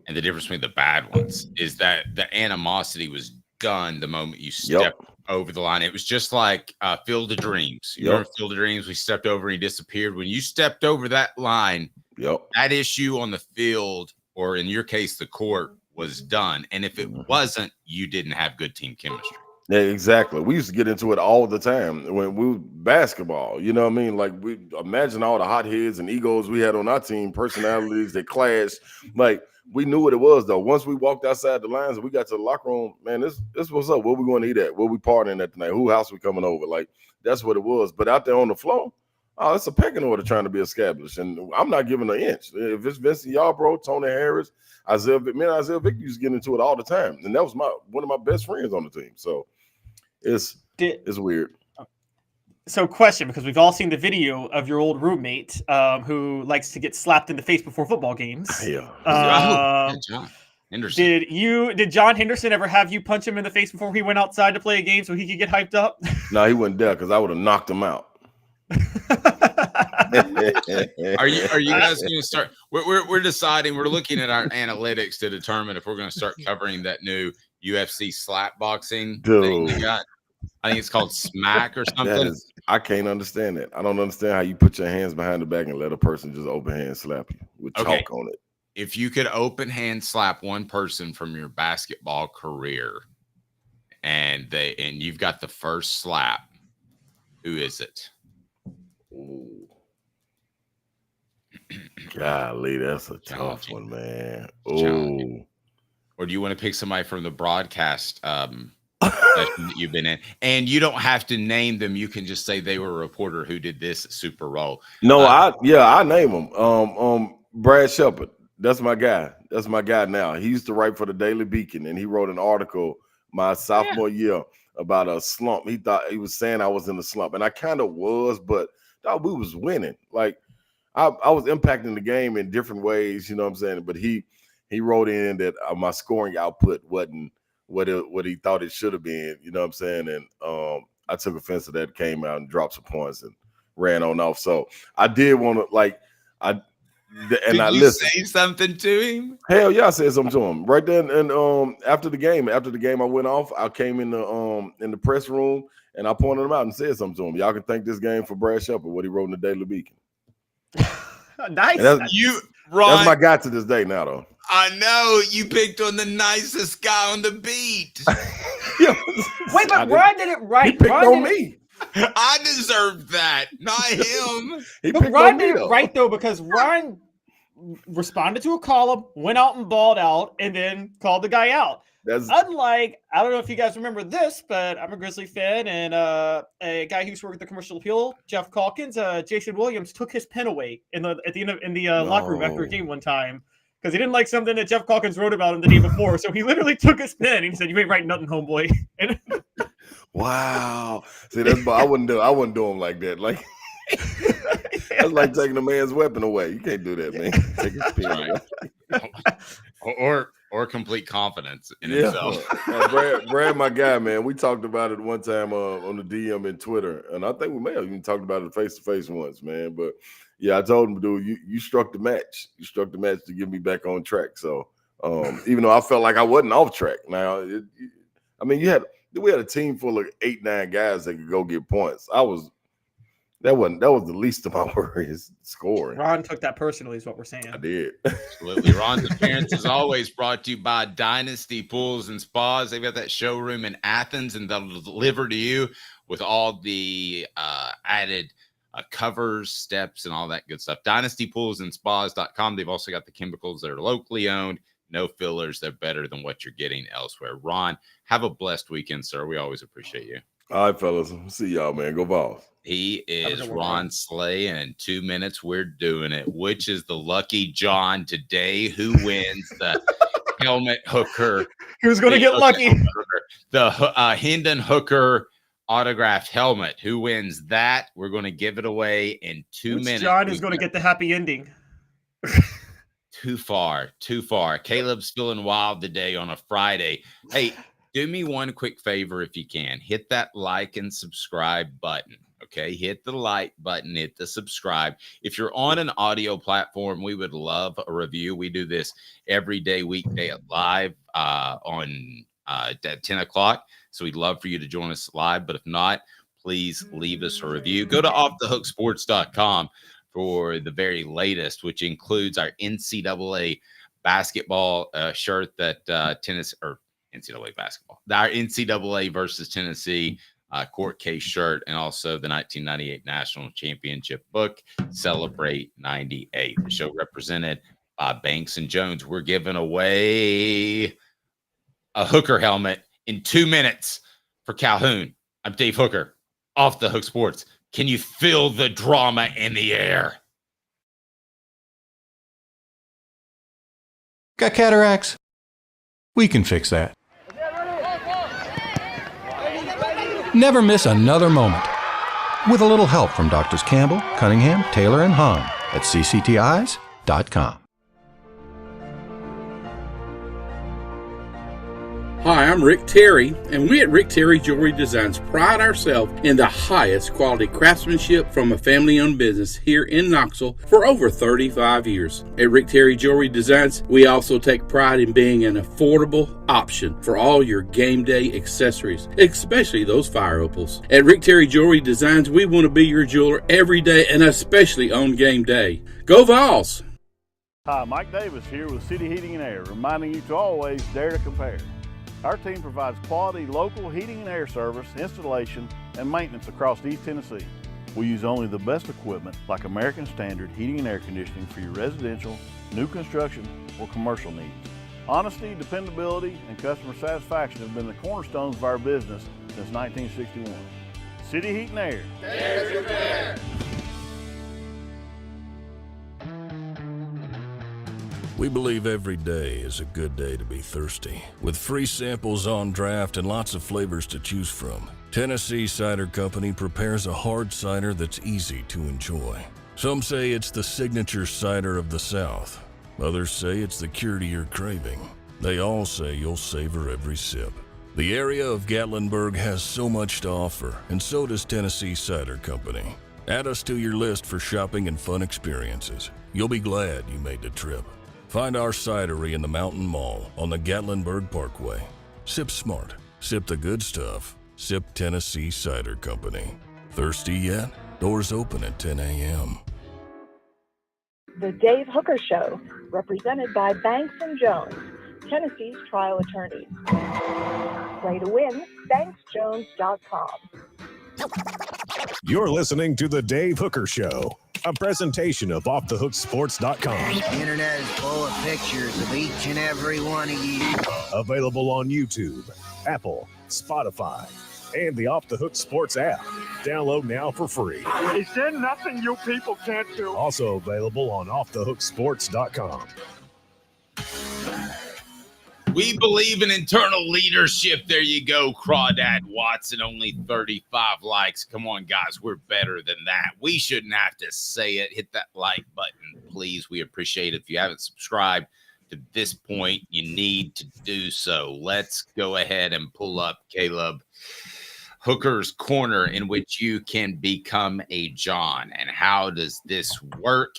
S1: and the difference between the bad ones is that the animosity was done the moment you step over the line. It was just like Field of Dreams. You remember Field of Dreams? We stepped over and he disappeared. When you stepped over that line, that issue on the field, or in your case, the court, was done. And if it wasn't, you didn't have good team chemistry.
S16: Yeah, exactly. We used to get into it all the time when we were basketball. You know what I mean? Like we imagine all the hotheads and egos we had on our team, personalities that clashed. Like we knew what it was though. Once we walked outside the lines and we got to the locker room, man, this what's up. What we going to eat at? What we partying at tonight? Who house we coming over? Like that's what it was. But out there on the floor, oh, it's a pecking order trying to be established. And I'm not giving an inch. If it's Vincent Yarbrough, Tony Harris, Isaiah Vick used to get into it all the time. And that was one of my best friends on the team. So it's weird.
S7: So question, because we've all seen the video of your old roommate who likes to get slapped in the face before football games.
S1: John Henderson.
S7: Did John Henderson ever have you punch him in the face before he went outside to play a game so he could get hyped up?
S16: No, he wasn't there because I would have knocked him out.
S1: Are you guys going to start? We're deciding. We're looking at our analytics to determine if we're going to start covering that new UFC slap boxing thing we got. I think it's called Smack or something.
S16: I can't understand it. I don't understand how you put your hands behind the back and let a person just open hand slap you with chalk on it.
S1: If you could open hand slap one person from your basketball career, and you've got the first slap, who is it?
S16: Ooh. Golly, that's a tough one, man. Ooh.
S1: Or do you want to pick somebody from the broadcast session that you've been in? And you don't have to name them. You can just say they were a reporter who did this Super Bowl.
S16: No, I name him. Brad Shepard. That's my guy. That's my guy now. He used to write for the Daily Beacon, and he wrote an article my sophomore year about a slump. He thought he was saying I was in a slump, and I kind of was, but we was winning. Like I was impacting the game in different ways, you know what I'm saying? But he wrote in that my scoring output wasn't what he thought it should have been, you know what I'm saying? And I took offense to that, came out and dropped some points and ran on off. So I did want to
S1: Did you say something to him?
S16: Hell yeah, I said something to him right then. And after the game, I went off. I came in the press room and I pointed him out and said something to him. Y'all can thank this game for Brad Shepard, what he wrote in the Daily Beacon.
S7: Nice.
S16: Ron, that's my guy to this day now, though.
S1: I know you picked on the nicest guy on the beat.
S7: Wait, but Ron did it right.
S16: He picked on me.
S1: I deserved that, not him.
S7: But Ron did it right though, because Ron responded to a column, went out and balled out, and then called the guy out. Unlike, I don't know if you guys remember this, but I'm a Grizzly fan, and a guy who used to work at the Commercial Appeal, Jeff Calkins, Jason Williams took his pen away in the locker room after a game one time because he didn't like something that Jeff Calkins wrote about him the day before. So he literally took his pen and he said, "You ain't writing nothing, homeboy."
S16: Wow. See, I wouldn't do him like that. Like that's like taking a man's weapon away. You can't do that, man. Take his pen away.
S1: Or complete confidence in himself.
S16: Brad, my guy, man. We talked about it one time on the DM and Twitter, and I think we may have even talked about it face to face once, man. But yeah, I told him, dude, you struck the match. You struck the match to get me back on track. So even though I felt like I wasn't off track, now we had a team full of 8-9 guys that could go get points. I was That was the least of my worries. Scoring.
S7: Ron took that personally, is what we're saying.
S16: I did.
S1: Absolutely. Ron's appearance is always brought to you by Dynasty Pools and Spas. They've got that showroom in Athens, and they'll deliver to you with all the added covers, steps, and all that good stuff. DynastyPoolsandSpas.com. They've also got the chemicals that are locally owned. No fillers. They're better than what you're getting elsewhere. Ron, have a blessed weekend, sir. We always appreciate you.
S16: All right, fellas. See y'all, man. Go Vols.
S1: He is Ron Slay, and in 2 minutes, we're doing it. Which is the lucky John today? Who wins the helmet hooker?
S7: Who's going to get lucky?
S1: The Hendon Hooker autographed helmet. Who wins that? We're going to give it away in 2 minutes.
S7: John is going to get the happy ending.
S1: Too far. Caleb's feeling wild today on a Friday. Hey, do me one quick favor if you can. Hit that like and subscribe button. Okay, hit the like button, hit the subscribe. If you're on an audio platform, we would love a review. We do this every day, weekday live on at 10 o'clock. So we'd love for you to join us live. But if not, please leave us a review. Go to offthehooksports.com for the very latest, which includes our NCAA basketball shirt that NCAA basketball, our NCAA versus Tennessee court case shirt, and also the 1998 National Championship book, Celebrate 98. The show represented by Banks and Jones. We're giving away a Hooker helmet in 2 minutes for Calhoun. I'm Dave Hooker, Off the Hook Sports. Can you feel the drama in the air?
S10: Got cataracts? We can fix that. Never miss another moment. With a little help from Doctors Campbell, Cunningham, Taylor, and Haun at cctis.com.
S17: Hi, I'm Rick Terry, and we at Rick Terry Jewelry Designs pride ourselves in the highest quality craftsmanship from a family-owned business here in Knoxville for over 35 years. At Rick Terry Jewelry Designs, we also take pride in being an affordable option for all your game day accessories, especially those fire opals. At Rick Terry Jewelry Designs, we want to be your jeweler every day and especially on game day. Go Vols!
S18: Hi, Mike Davis here with City Heating and Air, reminding you to always dare to compare. Our team provides quality local heating and air service, installation, and maintenance across East Tennessee. We use only the best equipment like American Standard heating and air conditioning for your residential, new construction, or commercial needs. Honesty, dependability, and customer satisfaction have been the cornerstones of our business since 1961. City Heat and Air.
S19: Dare to compare.
S20: We believe every day is a good day to be thirsty. With free samples on draft and lots of flavors to choose from, Tennessee Cider Company prepares a hard cider that's easy to enjoy. Some say it's the signature cider of the South. Others say it's the cure to your craving. They all say you'll savor every sip. The area of Gatlinburg has so much to offer, and so does Tennessee Cider Company. Add us to your list for shopping and fun experiences. You'll be glad you made the trip. Find our cidery in the Mountain Mall on the Gatlinburg Parkway. Sip smart. Sip the good stuff. Sip Tennessee Cider Company. Thirsty yet? Doors open at 10 a.m.
S3: The Dave Hooker Show, represented by Banks and Jones, Tennessee's trial attorneys. Play to win, banksjones.com.
S4: You're listening to The Dave Hooker Show, a presentation of offthehooksports.com.
S21: The internet is full of pictures of each and every one of you.
S4: Available on YouTube, Apple, Spotify, and the Off the Hook Sports app. Download now for free.
S22: Is there nothing you people can't do?
S4: Also available on offthehooksports.com.
S1: We believe in internal leadership. There you go, Crawdad Watson. Only 35 likes. Come on, guys. We're better than that. We shouldn't have to say it. Hit that like button, please. We appreciate it. If you haven't subscribed to this point, you need to do so. Let's go ahead and pull up Caleb Hooker's Corner, in which you can become a John. And how does this work?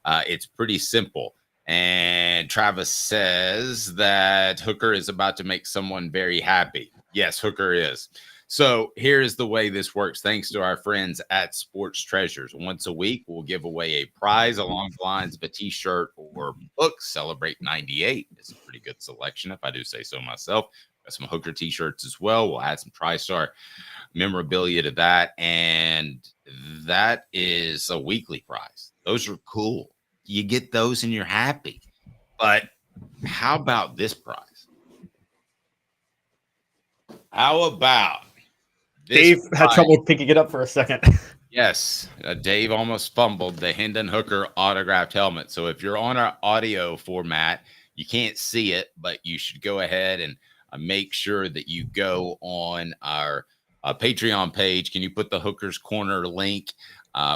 S1: It's pretty simple. And Travis says that Hooker is about to make someone very happy. Yes, Hooker is. So here's the way this works. Thanks to our friends at Sports Treasures. Once a week, we'll give away a prize along the lines of a t-shirt or book. Celebrate 98. It's a pretty good selection, if I do say so myself. Got some Hooker t-shirts as well. We'll add some TriStar memorabilia to that. And that is a weekly prize. Those are cool. You get those and you're happy. But how about this prize? How about this
S14: Dave had
S1: prize?
S14: trouble picking it up for a second.
S1: Yes, Dave almost fumbled the Hendon Hooker autographed helmet. So if you're on our audio format, you can't see it, but you should go ahead and make sure that you go on our Patreon page. Can you put the Hooker's Corner link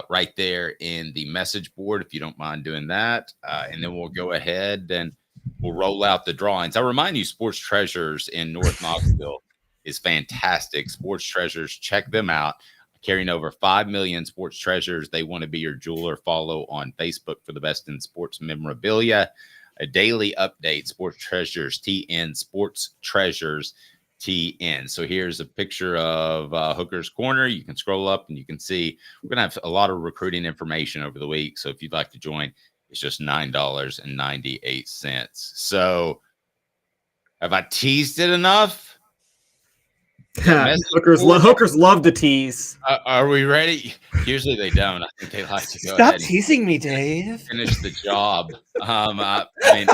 S1: right there in the message board if you don't mind doing that? And then we'll go ahead and we'll roll out the drawings. I remind you, Sports Treasures in North Knoxville is fantastic. Sports Treasures, check them out. Carrying over 5 million Sports Treasures. They want to be your jeweler. Follow on Facebook for the best in sports memorabilia. A daily update, Sports Treasures TN, Sports Treasures TN. So here's a picture of Hooker's Corner. You can scroll up and you can see we're going to have a lot of recruiting information over the week. So if you'd like to join, it's just $9.98. So have I teased it enough?
S14: Hookers love to tease.
S1: Are we ready? Usually they don't. I think they like to go
S14: Stop
S1: ahead
S14: teasing me, Dave.
S1: finish the job. I mean,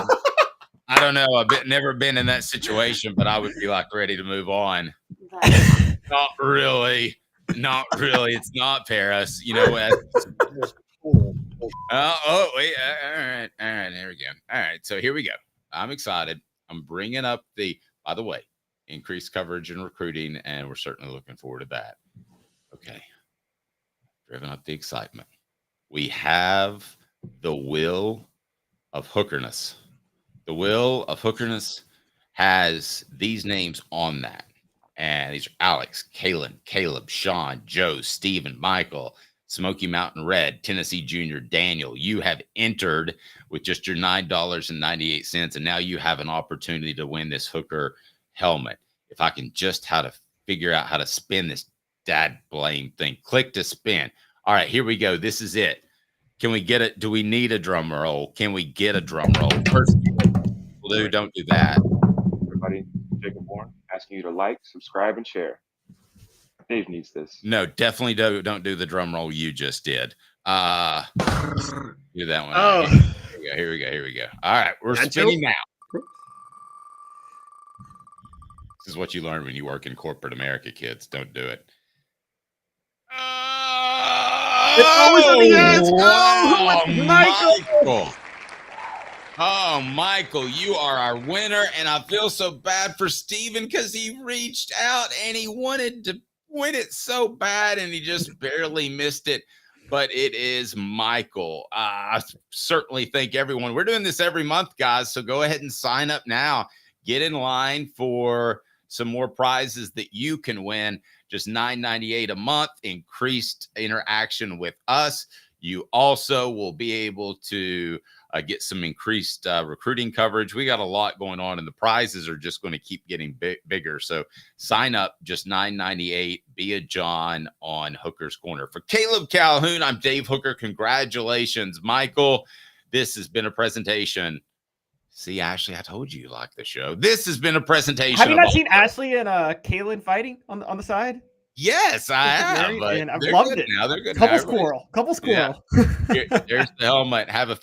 S1: I don't know. Never been in that situation, but I would be like ready to move on. Not really. It's not Paris. You know what? Oh, wait. All right. There we go. All right. So here we go. I'm excited. I'm bringing up by the way, increased coverage and recruiting, and we're certainly looking forward to that. Okay. Driven up the excitement. We have the Will of Hookerness. The Will of Hookerness has these names on that. And these are Alex, Kalen, Caleb, Sean, Joe, Stephen, Michael, Smoky Mountain Red, Tennessee Junior, Daniel. You have entered with just your $9.98, and now you have an opportunity to win this Hooker helmet. If I can just figure out how to spin this dad blame thing. Click to spin. All right, here we go. This is it. Can we get it? Do we need a drum roll? Can we get a drum roll? First, don't do that.
S2: Everybody, Jacob Warren asking you to like, subscribe, and share. Dave needs this.
S1: No, definitely don't do the drum roll you just did. Do that one.
S14: Oh.
S1: Here we go. All right, we're spinning now. This is what you learn when you work in corporate America, kids. Don't do it.
S14: It's always on the edge. Oh,
S1: Michael. Oh, Michael, you are our winner, and I feel so bad for Steven because he reached out and he wanted to win it so bad, and he just barely missed it. But it is Michael. I certainly thank everyone. We're doing this every month, guys, so go ahead and sign up now. Get in line for some more prizes that you can win. Just $9.98 a month, increased interaction with us. You also will be able to get some increased recruiting coverage. We got a lot going on, and the prizes are just going to keep getting bigger. So sign up, just $9.98. Be a John on Hooker's Corner. For Caleb Calhoun, I'm Dave Hooker. Congratulations, Michael. This has been a presentation. See, Ashley, I told you liked the show. This has been a presentation.
S7: Have you not seen Ashley and Kaylin fighting on the side?
S1: Yes, I have.
S7: And I've
S1: They're
S7: loved
S1: good
S7: it.
S1: now. They're good.
S7: Couple squirrel.
S1: Yeah. There's the helmet. Have a fan.